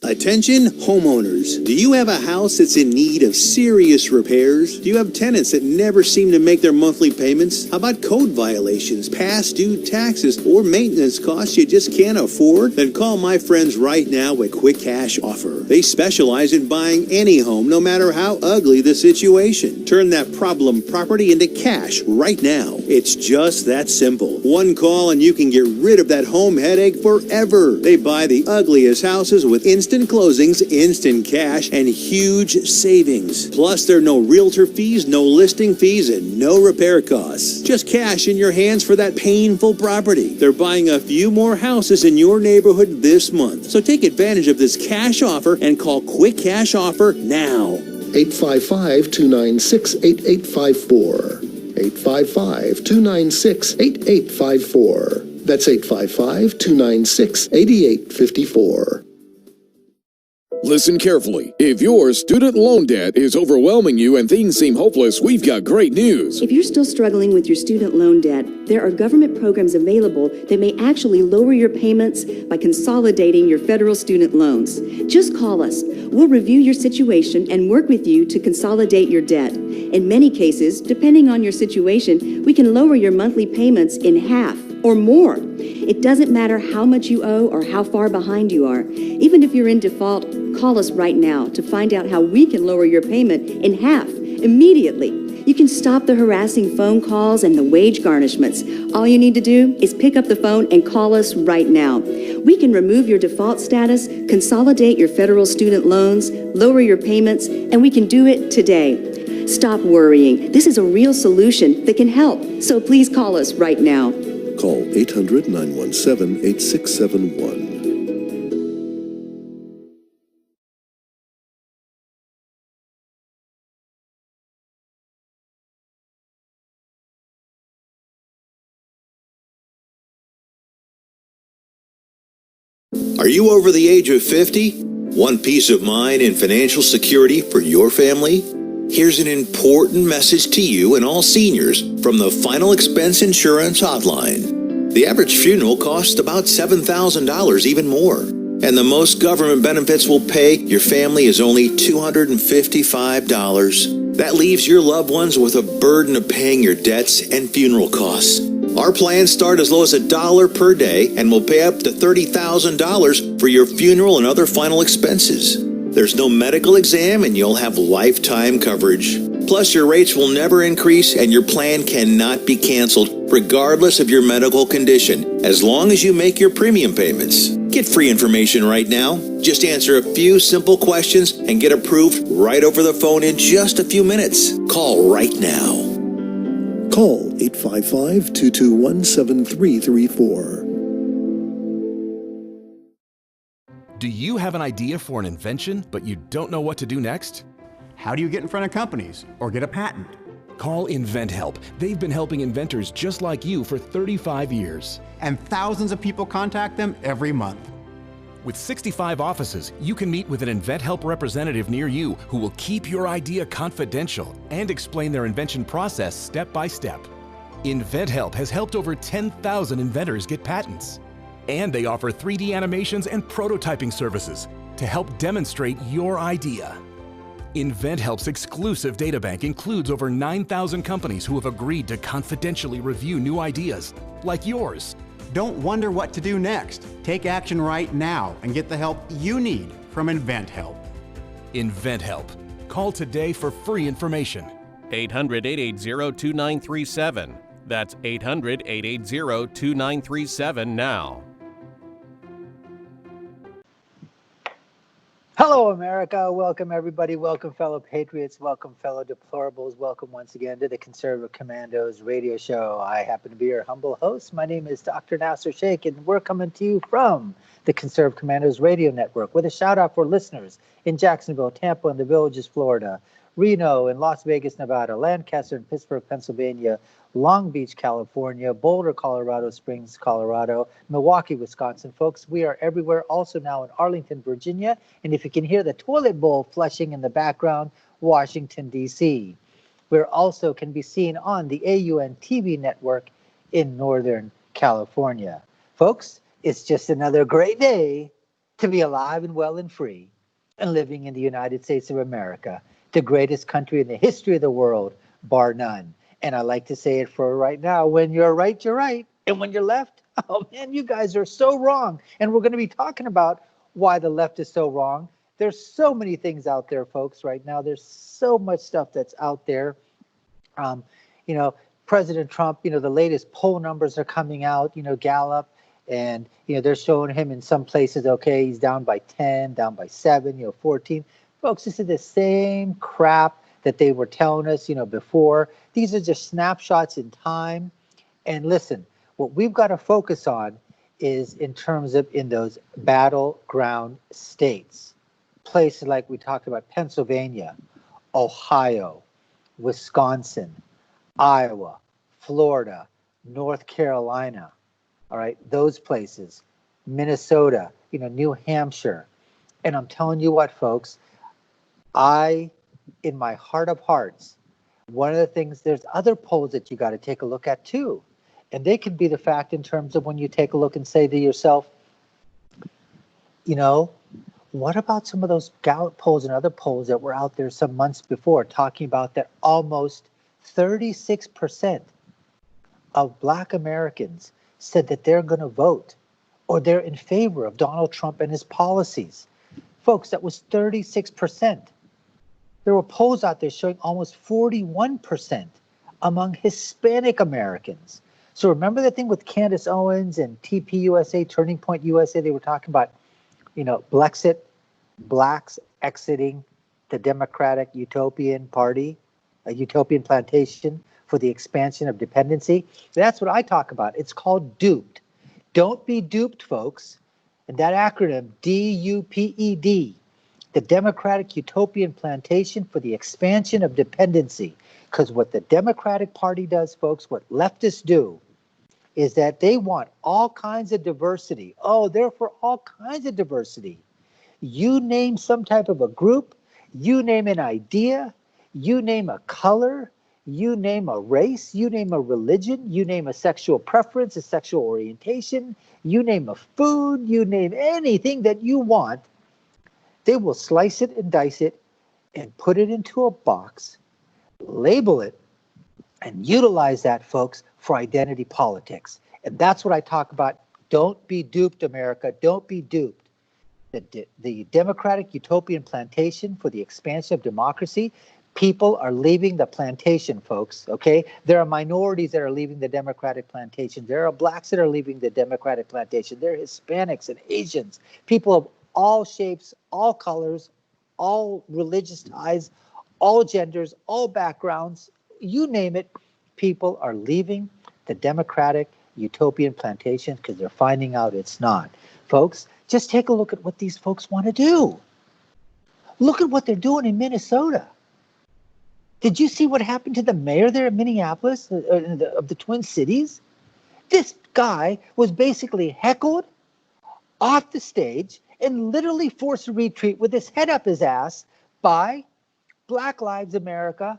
Attention homeowners, do you have a house that's in need of serious repairs? Do you have tenants that never seem to make their monthly payments? How about code violations, past due taxes, or maintenance costs you just can't afford? Then call my friends right now at Quick Cash Offer. They specialize in buying any home, no matter how ugly the situation. Turn that problem property into cash right now. It's just that simple. One call and you can get rid of that home headache forever. They buy the ugliest houses with instant closings, instant cash, and huge savings. Plus, there are no realtor fees, no listing fees, and no repair costs. Just cash in your hands for that painful property. They're buying a few more houses in your neighborhood this month. So take advantage of this cash offer and call Quick Cash Offer now. 855-296-8854. 855-296-8854. That's 855-296-8854. Listen carefully. If your student loan debt is overwhelming you and things seem hopeless, we've got great news. If you're still struggling with your student loan debt, there are government programs available that may actually lower your payments by consolidating your federal student loans. Just call us. We'll review your situation and work with you to consolidate your debt. In many cases, depending on your situation, we can lower your monthly payments in half or more. It doesn't matter how much you owe or how far behind you are. Even if you're in default, call us right now to find out how we can lower your payment in half immediately. You can stop the harassing phone calls and the wage garnishments. All you need to do is pick up the phone and call us right now. We can remove your default status, consolidate your federal student loans, lower your payments, and we can do it today. Stop worrying. This is a real solution that can help. So please call us right now. Call 800-917-8671. Are you over the age of 50? Want peace of mind and financial security for your family? Here's an important message to you and all seniors from the Final Expense Insurance Hotline. The average funeral costs about $7,000, even more. And the most government benefits will pay your family is only $255. That leaves your loved ones with a burden of paying your debts and funeral costs. Our plans start as low as $1 per day and will pay up to $30,000 for your funeral and other final expenses. There's no medical exam and you'll have lifetime coverage. Plus, your rates will never increase and your plan cannot be canceled regardless of your medical condition, as long as you make your premium payments. Get free information right now. Just answer a few simple questions and get approved right over the phone in just a few minutes. Call right now. Call 855-221-7334. Do you have an idea for an invention, but you don't know what to do next? How do you get in front of companies or get a patent? Call InventHelp. They've been helping inventors just like you for 35 years. And thousands of people contact them every month. With 65 offices, you can meet with an InventHelp representative near you who will keep your idea confidential and explain their invention process step by step. InventHelp has helped over 10,000 inventors get patents. And they offer 3D animations and prototyping services to help demonstrate your idea. InventHelp's exclusive databank includes over 9,000 companies who have agreed to confidentially review new ideas, like yours. Don't wonder what to do next. Take action right now and get the help you need from InventHelp. InventHelp. Call today for free information. 800-880-2937. That's 800-880-2937 now. Hello, America. Welcome, everybody. Welcome, fellow patriots. Welcome, fellow deplorables. Welcome once again to the Conservative Commandos radio show. I happen to be your humble host. My name is Dr. Nasir Shaikh, and we're coming to you from the Conservative Commandos radio network with a shout out for listeners in Jacksonville, Tampa, and the Villages, Florida, Reno and Las Vegas, Nevada, Lancaster and Pittsburgh, Pennsylvania, Long Beach, California, Boulder, Colorado Springs, Colorado, Milwaukee, Wisconsin. Folks, we are everywhere, also now in Arlington, Virginia. And if you can hear the toilet bowl flushing in the background, Washington, D.C. We're also can be seen on the AUN TV network in Northern California. Folks, it's just another great day to be alive and well and free and living in the United States of America, the greatest country in the history of the world, bar none. And I like to say it for right now, when you're right, you're right. And when you're left, oh man, you guys are so wrong. And we're going to be talking about why the left is so wrong. There's so many things out there, folks, right now. There's so much stuff that's out there. President Trump, the latest poll numbers are coming out, Gallup, and, they're showing him in some places, okay, he's down by 10, down by 7, 14. Folks, this is the same crap that they were telling us, before. These are just snapshots in time. And listen, what we've got to focus on is in terms of in those battleground states, places like we talked about, Pennsylvania, Ohio, Wisconsin, Iowa, Florida, North Carolina, all right, those places, Minnesota, New Hampshire. And I'm telling you what, folks, in my heart of hearts, one of the things, there's other polls that you got to take a look at too. And they could be the fact in terms of when you take a look and say to yourself, what about some of those Gallup polls and other polls that were out there some months before talking about that almost 36% of Black Americans said that they're going to vote or they're in favor of Donald Trump and his policies. Folks, that was 36%. There were polls out there showing almost 41% among Hispanic Americans. So remember the thing with Candace Owens and TPUSA, Turning Point USA, they were talking about, Blexit, blacks exiting the Democratic Utopian Party, a utopian plantation for the expansion of dependency. That's what I talk about. It's called duped. Don't be duped, folks. And that acronym, DUPED, the Democratic Utopian Plantation for the Expansion of Dependency. Because what the Democratic Party does, folks, what leftists do, is that they want all kinds of diversity. Oh, they're for all kinds of diversity. You name some type of a group, you name an idea, you name a color, you name a race, you name a religion, you name a sexual preference, a sexual orientation, you name a food, you name anything that you want. They will slice it and dice it and put it into a box, label it, and utilize that, folks, for identity politics. And that's what I talk about. Don't be duped, America. Don't be duped. The Democratic Utopian Plantation for the Expansion of Democracy, people are leaving the plantation, folks, okay? There are minorities that are leaving the Democratic plantation. There are blacks that are leaving the Democratic plantation. There are Hispanics and Asians, people of all shapes, all colors, all religious ties, all genders, all backgrounds, you name it. People are leaving the Democratic Utopian plantation because they're finding out it's not. Folks, just take a look at what these folks want to do. Look at what they're doing in Minnesota. Did you see what happened to the mayor there in Minneapolis, of the Twin Cities? This guy was basically heckled off the stage and literally forced to retreat with his head up his ass by Black Lives America,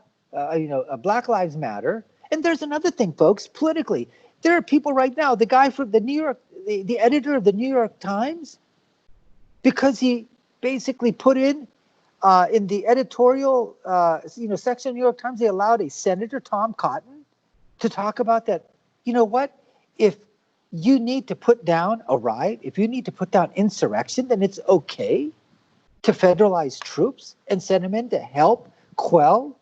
Black Lives Matter. And there's another thing, folks, politically. There are people right now, the guy from the New York, the editor of the New York Times, because he basically put in the editorial section of the New York Times, they allowed a Senator, Tom Cotton, to talk about that. You know what? If you need to put down a riot, if you need to put down insurrection, then it's okay to federalize troops and send them in to help quell,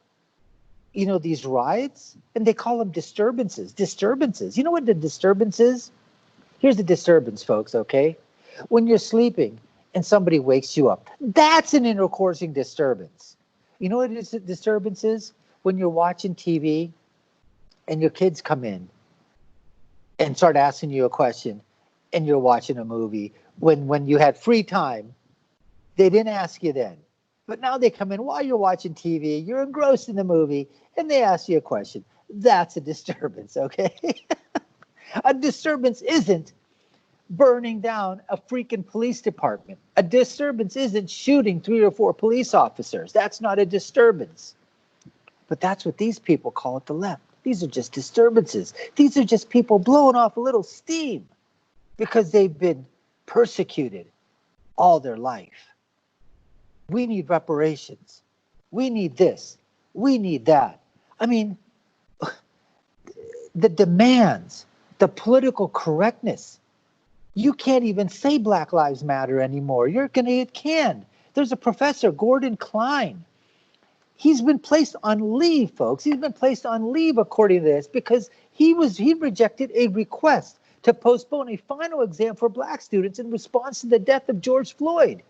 these riots. And they call them disturbances. Disturbances. You know what the disturbance is? Here's the disturbance, folks, okay? When you're sleeping and somebody wakes you up, that's an intercoursing disturbance. You know what a disturbance is? When you're watching TV and your kids come in and start asking you a question and you're watching a movie. When you had free time, they didn't ask you then. But now they come in while you're watching TV, you're engrossed in the movie, and they ask you a question. That's a disturbance, okay? A disturbance isn't burning down a freaking police department. A disturbance isn't shooting 3 or 4 police officers. That's not a disturbance. But that's what these people call it, the left. These are just disturbances. These are just people blowing off a little steam because they've been persecuted all their life. We need reparations. We need this. We need that. I mean, the demands, the political correctness. You can't even say Black Lives Matter anymore. You're going to get canned. There's a professor, Gordon Klein. He's been placed on leave, folks. He's been placed on leave according to this because he rejected a request to postpone a final exam for Black students in response to the death of George Floyd.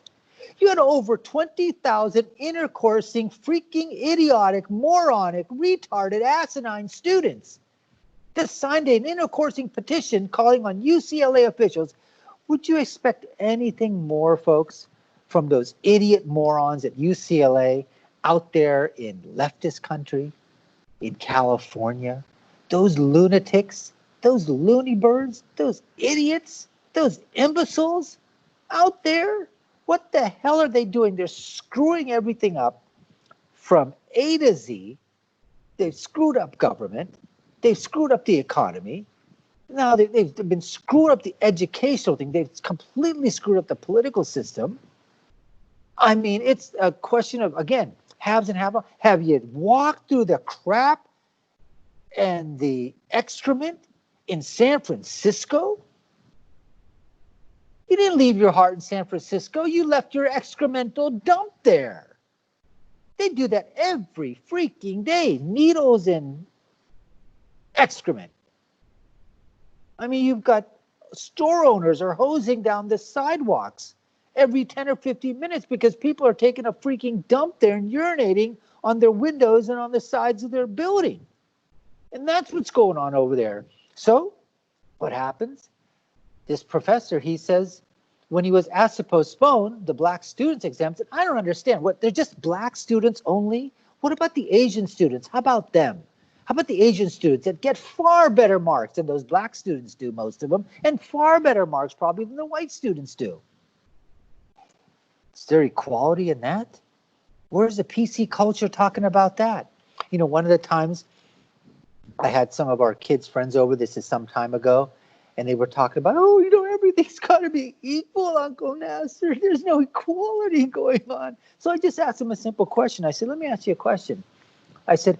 You had over 20,000 intercoursing, freaking idiotic, moronic, retarded, asinine students that signed an intercoursing petition calling on UCLA officials. Would you expect anything more, folks, from those idiot morons at UCLA out there in leftist country, in California? Those lunatics, those loony birds, those idiots, those imbeciles out there? What the hell are they doing? They're screwing everything up from A to Z. They've screwed up government. They've screwed up the economy. Now they've been screwed up the educational thing. They've completely screwed up the political system. I mean, it's a question of, again, haves and have-nots. Have you walked through the crap and the excrement in San Francisco? You didn't leave your heart in San Francisco. You left your excremental dump there. They do that every freaking day. Needles and excrement. I mean, you've got store owners are hosing down the sidewalks every 10 or 15 minutes because people are taking a freaking dump there and urinating on their windows and on the sides of their building. And that's what's going on over there. So what happens? This professor, he says, when he was asked to postpone the Black students exams, I don't understand. What, they're just Black students only? What about the Asian students? How about them? How about the Asian students that get far better marks than those Black students do, most of them, and far better marks probably than the white students do? Is there equality in that? Where's the PC culture talking about that? You know, one of the times I had some of our kids' friends over, this is some time ago, and they were talking about, oh, you know, everything's got to be equal, Uncle Nasir. There's no equality going on. So I just asked them a simple question. I said, let me ask you a question. I said,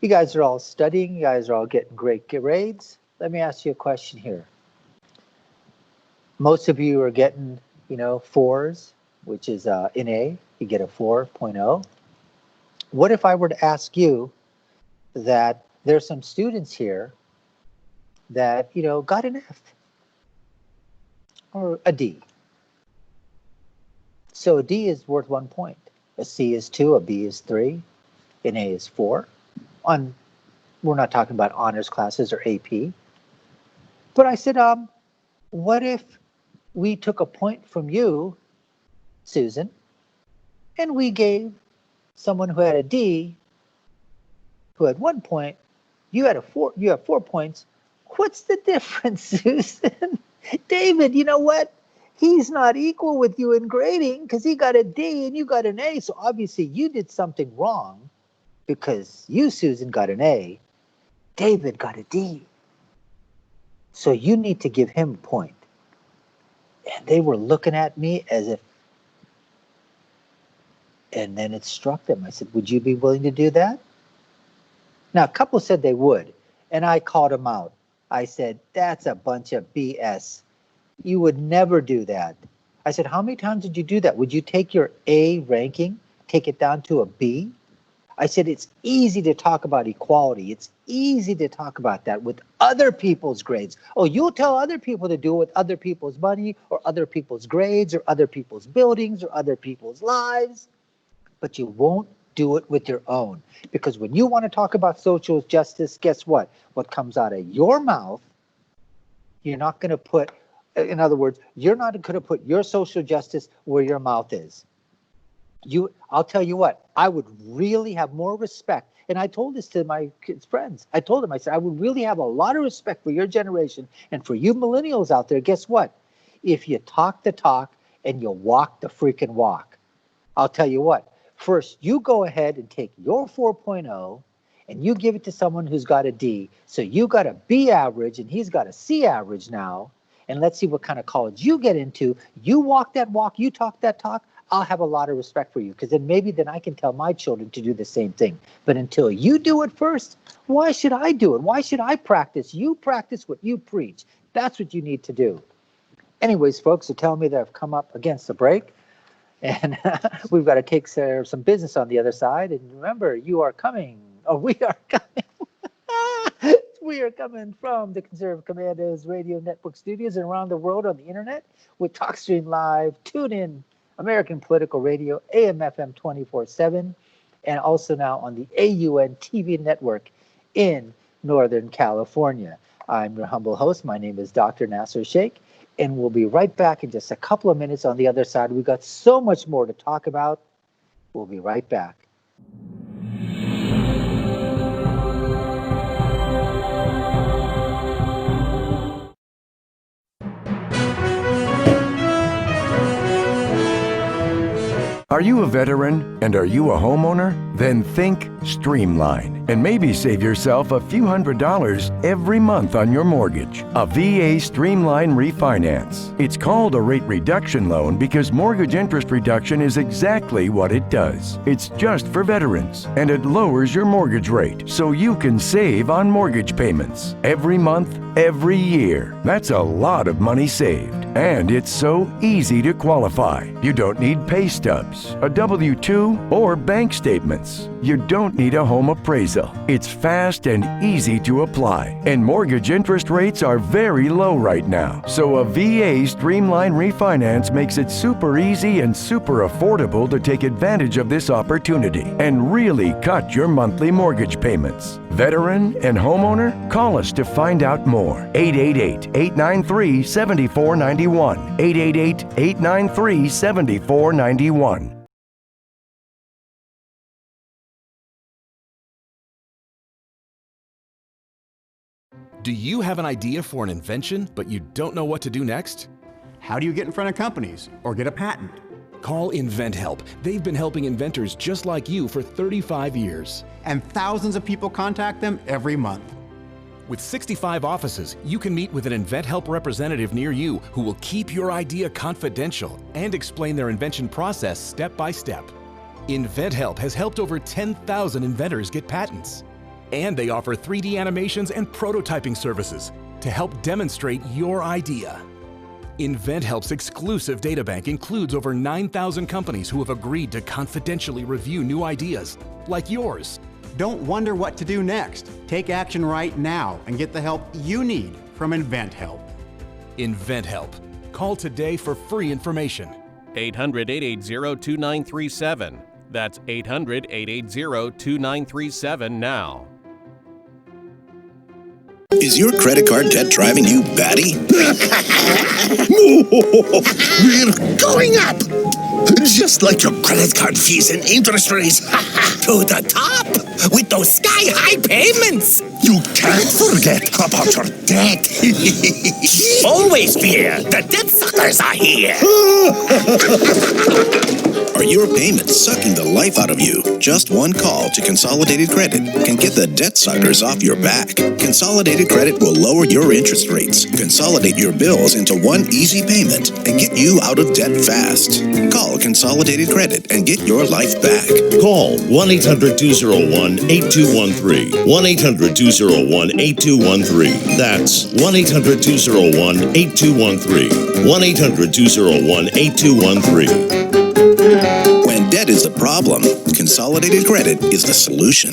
you guys are all studying. You guys are all getting great grades. Let me ask you a question here. Most of you are getting, you know, 4s, which is in A. You get a 4.0. What if I were to ask you that there's some students here that, you know, got an F or a D? So a D is worth 1 point. A C is 2, a B is 3, an A is 4. We're not talking about honors classes or AP. But I said, what if we took a point from you, Susan, and we gave someone who had a D, who had 1 point, you had you have 4 points. What's the difference, Susan? David, you know what? He's not equal with you in grading because he got a D and you got an A. So obviously you did something wrong because you, Susan, got an A. David got a D. So you need to give him a point. And they were looking at me as if, and then it struck them. I said, would you be willing to do that? Now, a couple said they would, and I called them out. I said, that's a bunch of BS. You would never do that. I said, how many times did you do that? Would you take your A ranking, take it down to a B? I said, it's easy to talk about equality. It's easy to talk about that with other people's grades. Oh, you'll tell other people to do it with other people's money or other people's grades or other people's buildings or other people's lives, but you won't do it with your own. Because when you want to talk about social justice, guess what? What comes out of your mouth, you're not going to put, in other words, you're not going to put your social justice where your mouth is. I'll tell you what, I would really have more respect. And I told this to my kids' friends. I told them, I said, I would really have a lot of respect for your generation and for you millennials out there. Guess what? If you talk the talk and you walk the freaking walk, I'll tell you what, first you go ahead and take your 4.0 and you give it to someone who's got a D. So you got a B average and he's got a C average now. And let's see what kind of college you get into. You walk that walk, you talk that talk. I'll have a lot of respect for you, because then I can tell my children to do the same thing. But until you do it first, why should I do it? Why should I practice? You practice what you preach. That's what you need to do. Anyways, folks are telling me that I've come up against the break, and we've got to take care of some business on the other side. And remember, we are coming. We are coming from the Conservative Commandos Radio Network studios and around the world on the internet with TalkStream Live, TuneIn, American Political Radio, AM/FM 24/7, and also now on the AUN TV network in Northern California. I'm your humble host. My name is Dr. Nasir Shaikh, and we'll be right back in just a couple of minutes on the other side. We've got so much more to talk about. We'll be right back. Are you a veteran and are you a homeowner? Then think Streamline and maybe save yourself a few $100s every month on your mortgage. A VA Streamline refinance. It's called a rate reduction loan because mortgage interest reduction is exactly what it does. It's just for veterans and it lowers your mortgage rate so you can save on mortgage payments every month, every year. That's a lot of money saved. And it's so easy to qualify. You don't need pay stubs, a W-2, or bank statements. You don't need a home appraisal. It's fast and easy to apply. And mortgage interest rates are very low right now. So a VA Streamline refinance makes it super easy and super affordable to take advantage of this opportunity and really cut your monthly mortgage payments. Veteran and homeowner? Call us to find out more. 888-893-7491. 888-893-7491. Do you have an idea for an invention, but you don't know what to do next? How do you get in front of companies or get a patent? Call InventHelp. They've been helping inventors just like you for 35 years. And thousands of people contact them every month. With 65 offices, you can meet with an InventHelp representative near you who will keep your idea confidential and explain their invention process step by step. InventHelp has helped over 10,000 inventors get patents. And they offer 3D animations and prototyping services to help demonstrate your idea. InventHelp's exclusive databank includes over 9,000 companies who have agreed to confidentially review new ideas, like yours. Don't wonder what to do next. Take action right now and get the help you need from InventHelp. InventHelp. Call today for free information. 800-880-2937. That's 800-880-2937 now. Is your credit card debt driving you batty? We're going up! Just like your credit card fees and interest rates. To the top! With those sky-high payments! You can't forget about your debt. Always fear, the debt suckers are here. Are your payments sucking the life out of you? Just one call to Consolidated Credit can get the debt suckers off your back. Consolidated Credit will lower your interest rates, consolidate your bills into one easy payment, and get you out of debt fast. Call Consolidated Credit and get your life back. Call 1-800-201-8213. 1-800-201-8213. That's 1-800-201-8213. 1-800-201-8213. When debt is the problem, Consolidated Credit is the solution.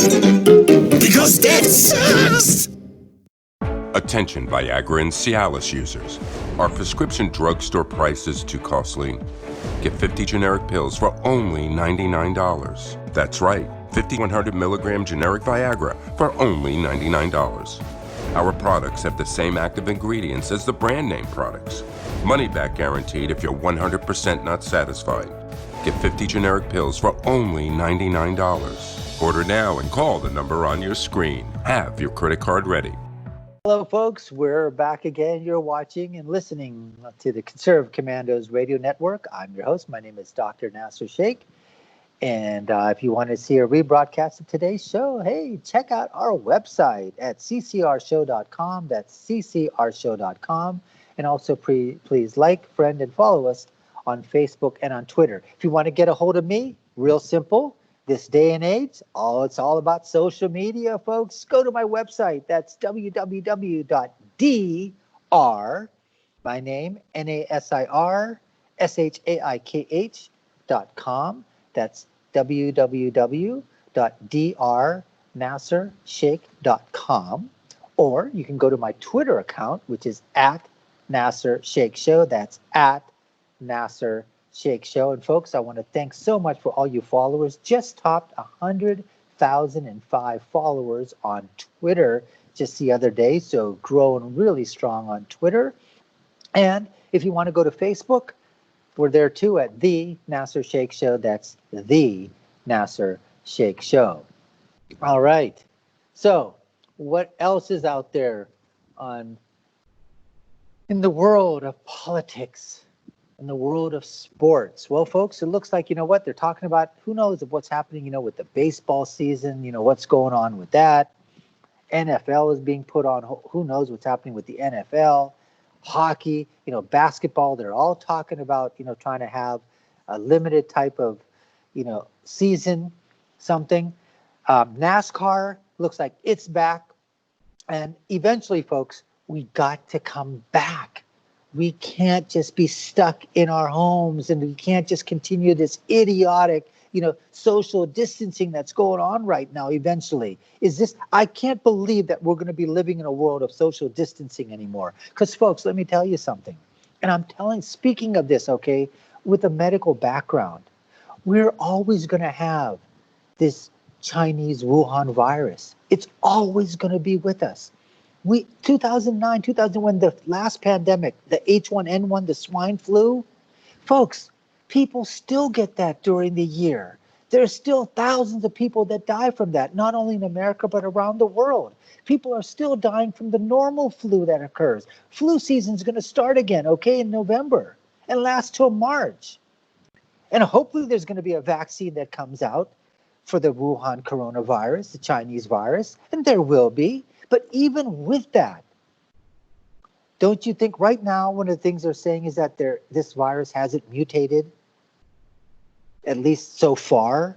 Because debt sucks! Attention Viagra and Cialis users. Are prescription drugstore prices too costly? Get 50 generic pills for only $99. That's right, 50 100 milligram generic Viagra for only $99. Our products have the same active ingredients as the brand name products. Money back guaranteed if you're 100% not satisfied. Get 50 generic pills for only $99. Order now and call the number on your screen. Have your credit card ready. Hello, folks. We're back again. You're watching and listening to the Conserve Commandos Radio Network. I'm your host. My name is Dr. Nasir Shaikh. And if you want to see a rebroadcast of today's show, hey, check out our website at ccrshow.com. That's ccrshow.com. And also, please like, friend, and follow us on Facebook and on Twitter. If you want to get a hold of me, real simple. This day and age, it's all about social media, folks. Go to my website. That's www.dr, my name, NASIRSHAIKH.com. That's www.drnasirshaikh.com. Or you can go to my Twitter account, which is at Nasir Shaikh Show. That's at Nasir Shaikh Show. And folks, I want to thank so much for all you followers. Just topped 100,005 followers on Twitter just the other day. So growing really strong on Twitter. And if you want to go to Facebook, we're there too at The Nasir Shaikh Show. That's The Nasir Shaikh Show. All right. So what else is out there in the world of politics? In the world of sports? Well, folks, it looks like, you know what, they're talking about, who knows of what's happening, with the baseball season, what's going on with that. NFL is being put on, who knows what's happening with the NFL, hockey, basketball, they're all talking about, trying to have a limited type of, season, something. NASCAR looks like it's back. And eventually, folks, we got to come back. We can't just be stuck in our homes, and we can't just continue this idiotic, social distancing that's going on right now. Eventually, I can't believe that we're going to be living in a world of social distancing anymore. Because, folks, let me tell you something. And speaking of this, okay, with a medical background, we're always going to have this Chinese Wuhan virus. It's always going to be with us. 2009, 2001, the last pandemic, the H1N1, the swine flu, folks, people still get that during the year. There's still thousands of people that die from that, not only in America, but around the world. People are still dying from the normal flu that occurs. Flu season's going to start again, okay, in November and last till March. And hopefully there's going to be a vaccine that comes out for the Wuhan coronavirus, the Chinese virus, and there will be. But even with that, don't you think right now one of the things they're saying is that this virus hasn't mutated, at least so far?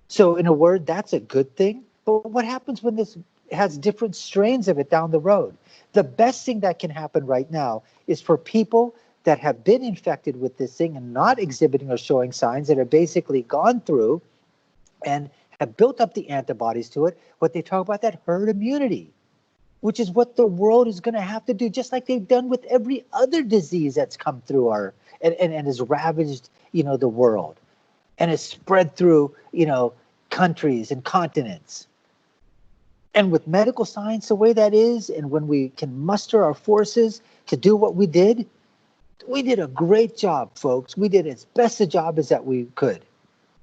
So in a word, that's a good thing. But what happens when this has different strains of it down the road? The best thing that can happen right now is for people that have been infected with this thing and not exhibiting or showing signs, that are basically gone through and have built up the antibodies to it, what they talk about, that herd immunity, which is what the world is going to have to do, just like they've done with every other disease that's come through and has ravaged, the world, and has spread through, countries and continents. And with medical science the way that is, and when we can muster our forces to do what we did a great job, folks. We did as best a job as that we could.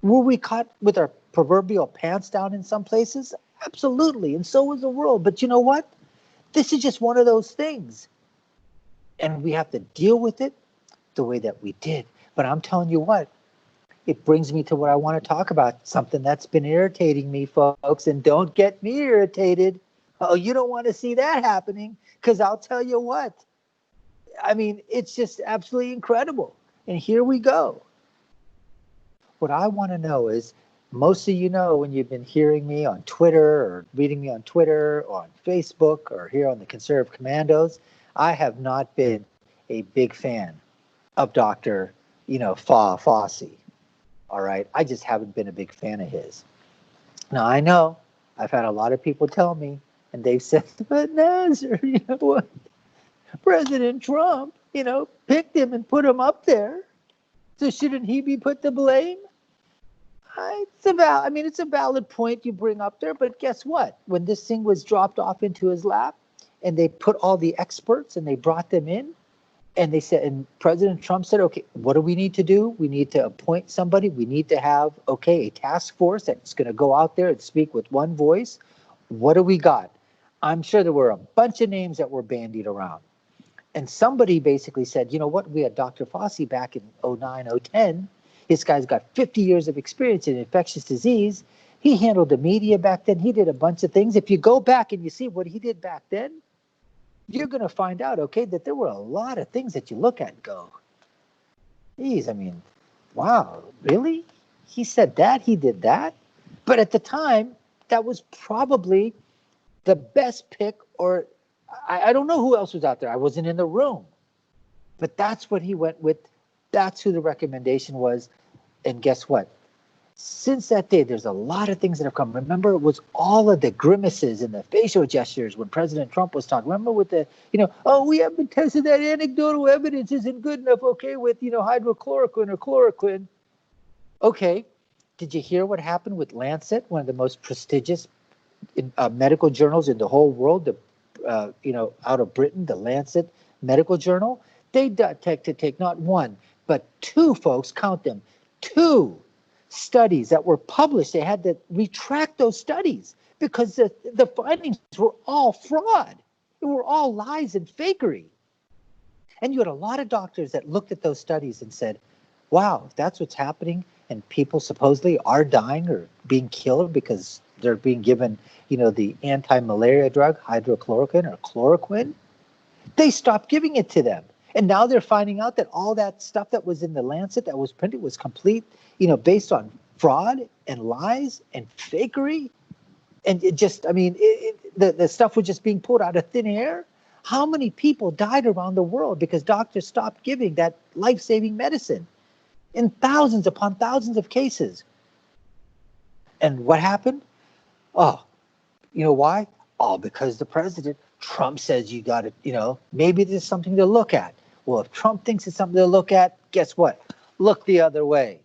Were we caught with our proverbial pants down in some places? Absolutely, and so was the world. But you know what? This is just one of those things. And we have to deal with it the way that we did. But I'm telling you what, it brings me to what I want to talk about, something that's been irritating me, folks, and don't get me irritated. Oh, you don't want to see that happening, because I'll tell you what. I mean, it's just absolutely incredible. And here we go. What I want to know is, most of you know, when you've been hearing me on Twitter or reading me on Twitter or on Facebook or here on the Conservative Commandos, I have not been a big fan of Dr. Fauci. All right. I just haven't been a big fan of his. Now, I know I've had a lot of people tell me, and they've said, but Nasir, you know what? President Trump, picked him and put him up there. So shouldn't he be put to blame? It's a valid point you bring up there, but guess what? When this thing was dropped off into his lap and they put all the experts and they brought them in, and they said, and President Trump said, okay, what do we need to do? We need to appoint somebody. We need to have, a task force that's going to go out there and speak with one voice. What do we got? I'm sure there were a bunch of names that were bandied around. And somebody basically said, you know what? We had Dr. Fauci back in 09, 010. This guy's got 50 years of experience in infectious disease. He handled the media back then. He did a bunch of things. If you go back and you see what he did back then, you're going to find out, that there were a lot of things that you look at and go, geez, wow, really? He said that? He did that? But at the time, that was probably the best pick, or I don't know who else was out there. I wasn't in the room. But that's what he went with. That's who the recommendation was. And guess what? Since that day, there's a lot of things that have come. Remember, it was all of the grimaces and the facial gestures when President Trump was talking. Remember with the, we haven't tested that anecdotal evidence isn't good enough, with, hydrochloroquine or chloroquine. Okay, did you hear what happened with Lancet, one of the most prestigious medical journals in the whole world, out of Britain, the Lancet Medical Journal? They detected, take not one, but two, folks, count them, two studies that were published. They had to retract those studies because the findings were all fraud. They were all lies and fakery. And you had a lot of doctors that looked at those studies and said, wow, if that's what's happening and people supposedly are dying or being killed because they're being given, the anti-malaria drug, hydrochloroquine or chloroquine, they stopped giving it to them. And now they're finding out that all that stuff that was in the Lancet that was printed was complete, based on fraud and lies and fakery. And it just, the stuff was just being pulled out of thin air. How many people died around the world because doctors stopped giving that life-saving medicine in thousands upon thousands of cases? And what happened? Oh, you know why? All because the president, Trump, says you got to, maybe there's something to look at. Well, if Trump thinks it's something to look at, guess what? Look the other way.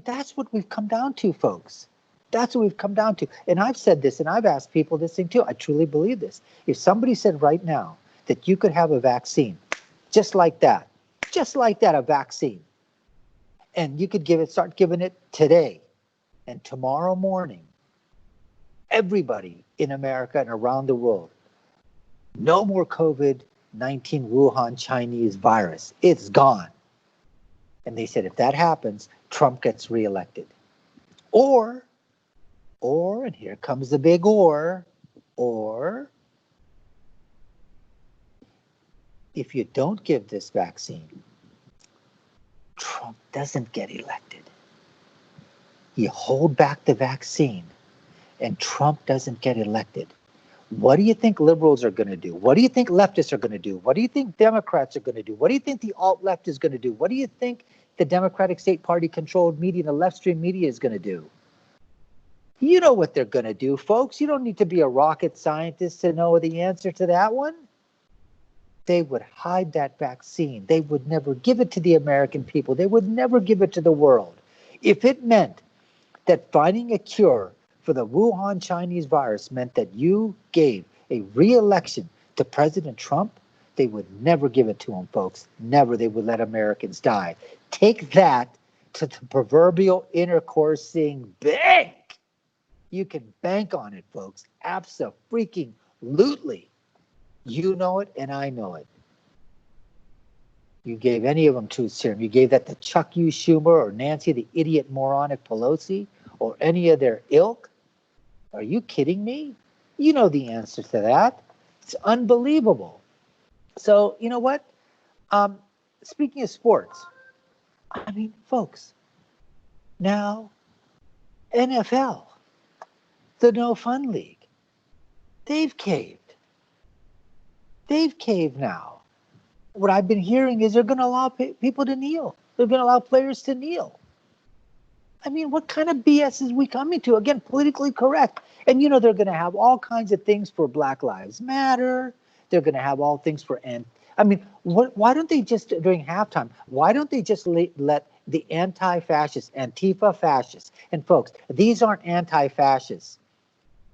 That's what we've come down to, folks. That's what we've come down to. And I've said this, and I've asked people this thing too. I truly believe this. If somebody said right now that you could have a vaccine, just like that, a vaccine, and you could start giving it today and tomorrow morning, everybody in America and around the world, no more COVID-19 Wuhan Chinese virus. It's gone. And they said if that happens, Trump gets reelected. Or, and here comes the big or if you don't give this vaccine, Trump doesn't get elected. You hold back the vaccine and Trump doesn't get elected. What do you think liberals are going to do? What do you think leftists are going to do? What do you think Democrats are going to do? What do you think the alt-left is going to do? What do you think the Democratic State Party-controlled media and the left-stream media is going to do? You know what they're going to do, folks. You don't need to be a rocket scientist to know the answer to that one. They would hide that vaccine. They would never give it to the American people. They would never give it to the world. If it meant that finding a cure for the Wuhan Chinese virus meant that you gave a re-election to President Trump, they would never give it to him, folks. Never. They would let Americans die. Take that to the proverbial intercoursing bank. You can bank on it, folks. Abso-freaking-lutely. You know it and I know it. You gave any of them truth serum. You gave that to Chuck U. Schumer or Nancy, the idiot moronic Pelosi, or any of their ilk? Are you kidding me? You know the answer to that. It's unbelievable. So, you know what? Speaking of sports, I mean, folks, now NFL, the No Fun League, they've caved. They've caved now. What I've been hearing is they're going to allow people to kneel. They're going to allow players to kneel. I mean, what kind of BS is we coming to? Again, politically correct. And, you know, they're going to have all kinds of things for Black Lives Matter. They're going to have all things for why don't they just, during halftime, why don't they just let the anti-fascists, Antifa fascists, and folks, these aren't anti-fascists.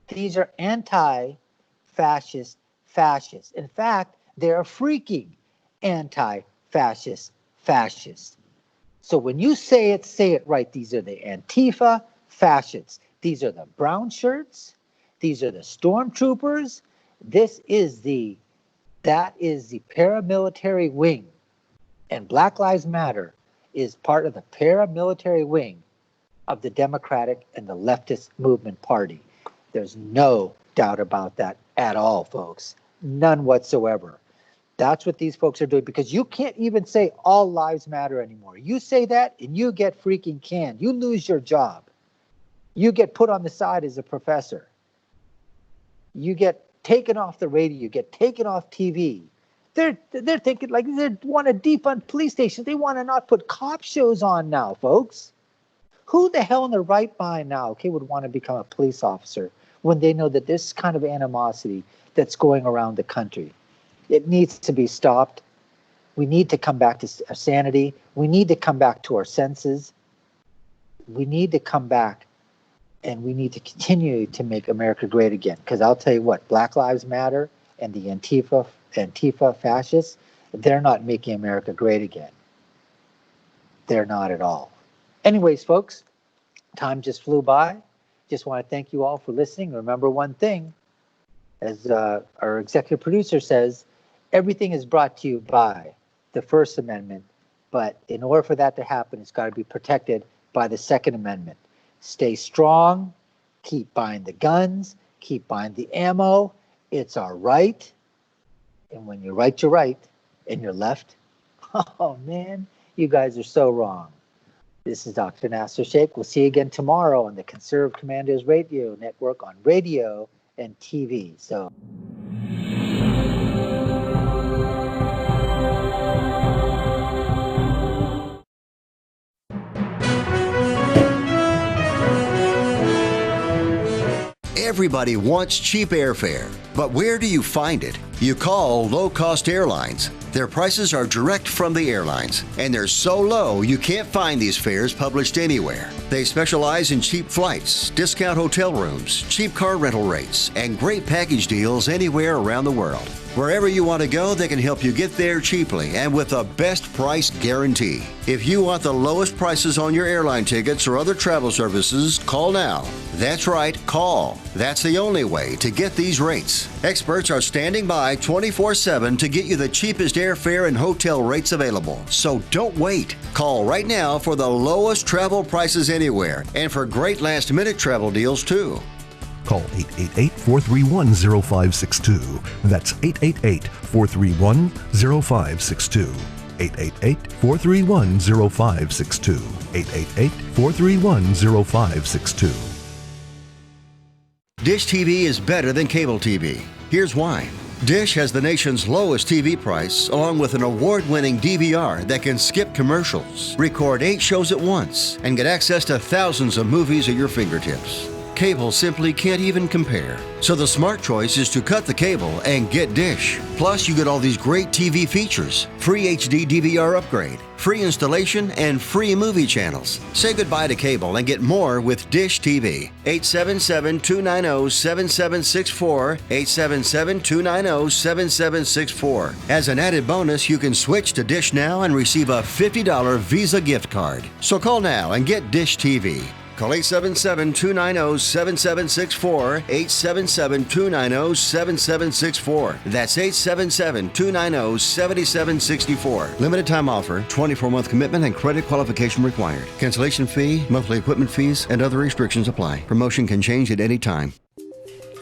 These are anti-fascist fascists. In fact, they're freaking anti-fascist fascists. So when you say it right. These are the Antifa fascists. These are the brown shirts. These are the stormtroopers. That is the paramilitary wing. And Black Lives Matter is part of the paramilitary wing of the Democratic and the leftist movement party. There's no doubt about that at all, folks. None whatsoever. That's what these folks are doing, because you can't even say all lives matter anymore. You say that and you get freaking canned. You lose your job. You get put on the side as a professor. You get taken off the radio. You get taken off TV. They're thinking like they want to defund police stations. They want to not put cop shows on now, folks. Who the hell in their right mind now, would want to become a police officer when they know that this kind of animosity that's going around the country? It needs to be stopped. We need to come back to sanity. We need to come back to our senses. We need to come back, and we need to continue to make America great again. Because I'll tell you what, Black Lives Matter and the Antifa fascists, they're not making America great again. They're not at all. Anyways, folks, time just flew by. Just want to thank you all for listening. Remember one thing, as our executive producer says, everything is brought to you by the First Amendment, but in order for that to happen, it's got to be protected by the Second Amendment. Stay strong, keep buying the guns, keep buying the ammo. It's our right. And when you're right, and you're left, oh man, you guys are so wrong. This is Dr. Nasir Shaikh. We'll see you again tomorrow on the Conservative Commanders Radio Network on radio and TV. So. Everybody wants cheap airfare, but where do you find it? You call low-cost airlines. Their prices are direct from the airlines, and they're so low you can't find these fares published anywhere. They specialize in cheap flights, discount hotel rooms, cheap car rental rates, and great package deals anywhere around the world. Wherever you want to go, they can help you get there cheaply and with a best price guarantee. If you want the lowest prices on your airline tickets or other travel services, call now. That's right, call. That's the only way to get these rates. Experts are standing by 24/7 to get you the cheapest airfare and hotel rates available. So don't wait. Call right now for the lowest travel prices anywhere and for great last-minute travel deals too. Call 888-431-0562. That's 888-431-0562. 888-431-0562. 888-431-0562. Dish TV is better than cable TV. Here's why. Dish has the nation's lowest TV price, along with an award-winning DVR that can skip commercials, record 8 shows at once, and get access to thousands of movies at your fingertips. Cable simply can't even compare. So the smart choice is to cut the cable and get Dish. Plus, you get all these great TV features, free HD DVR upgrade, free installation, and free movie channels. Say goodbye to cable and get more with Dish TV. 877-290-7764, 877-290-7764. As an added bonus, you can switch to Dish now and receive a $50 Visa gift card. So call now and get Dish TV. Call 877-290-7764, 877-290-7764. That's 877-290-7764. Limited time offer, 24-month commitment and credit qualification required. Cancellation fee, monthly equipment fees, and other restrictions apply. Promotion can change at any time.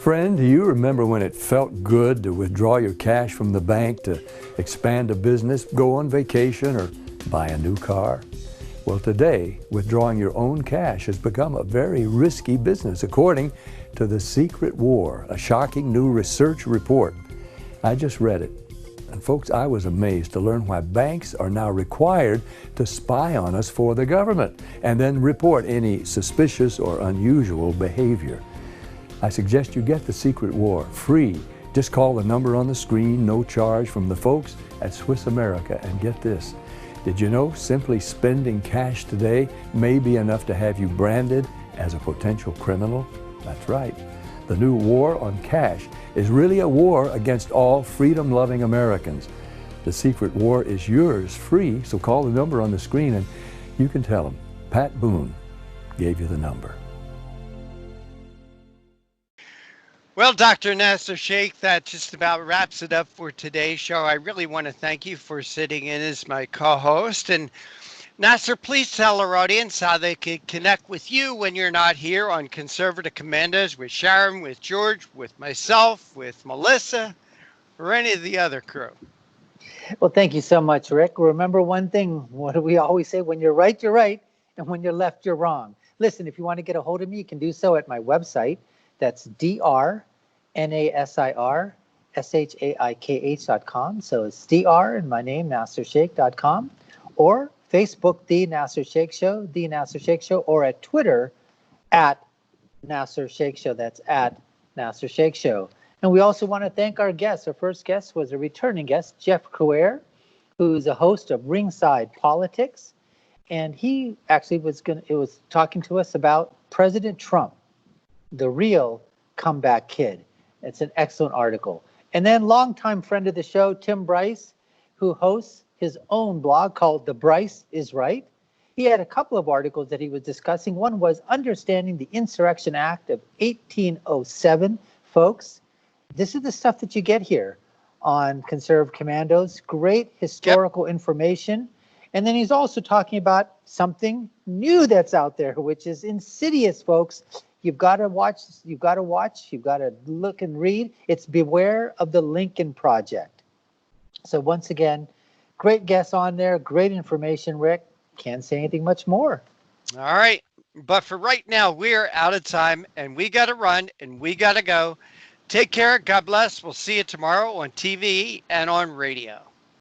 Friend, do you remember when it felt good to withdraw your cash from the bank to expand a business, go on vacation, or buy a new car? Well, today, withdrawing your own cash has become a very risky business, according to The Secret War, a shocking new research report. I just read it. And folks, I was amazed to learn why banks are now required to spy on us for the government and then report any suspicious or unusual behavior. I suggest you get The Secret War free. Just call the number on the screen, no charge, from the folks at Swiss America, and get this. Did you know simply spending cash today may be enough to have you branded as a potential criminal? That's right. The new war on cash is really a war against all freedom-loving Americans. The Secret War is yours free, so call the number on the screen and you can tell them Pat Boone gave you the number. Well, Dr. Nasir Shaikh, that just about wraps it up for today's show. I really want to thank you for sitting in as my co-host. And Nasir, please tell our audience how they can connect with you when you're not here on Conservative Commandos, with Sharon, with George, with myself, with Melissa, or any of the other crew. Well, thank you so much, Rick. Remember one thing, what do we always say? When you're right, you're right. And when you're left, you're wrong. Listen, if you want to get a hold of me, you can do so at my website. That's drnasirshakh.com. So it's dr and my name, NasirShaikh.com. Or Facebook, The Nasir Shaikh Show, The Nasir Shaikh Show, or at Twitter, at Nasir Shaikh Show. That's at Nasir Shaikh Show. And we also want to thank our guests. Our first guest was a returning guest, Jeff Crouer, who's a host of Ringside Politics. And he actually was talking to us about President Trump, the real comeback kid. It's an excellent article. And then longtime friend of the show, Tim Bryce, who hosts his own blog called The Bryce is Right. He had a couple of articles that he was discussing. One was Understanding the Insurrection Act of 1807. Folks, this is the stuff that you get here on Conservative Commandos. Great historical information. And then he's also talking about something new that's out there, which is insidious, folks. You've got to watch, you've got to look and read. It's Beware of the Lincoln Project. So once again, great guests on there, great information, Rick. Can't say anything much more. All right. But for right now, we're out of time and we got to run and we got to go. Take care. God bless. We'll see you tomorrow on TV and on radio.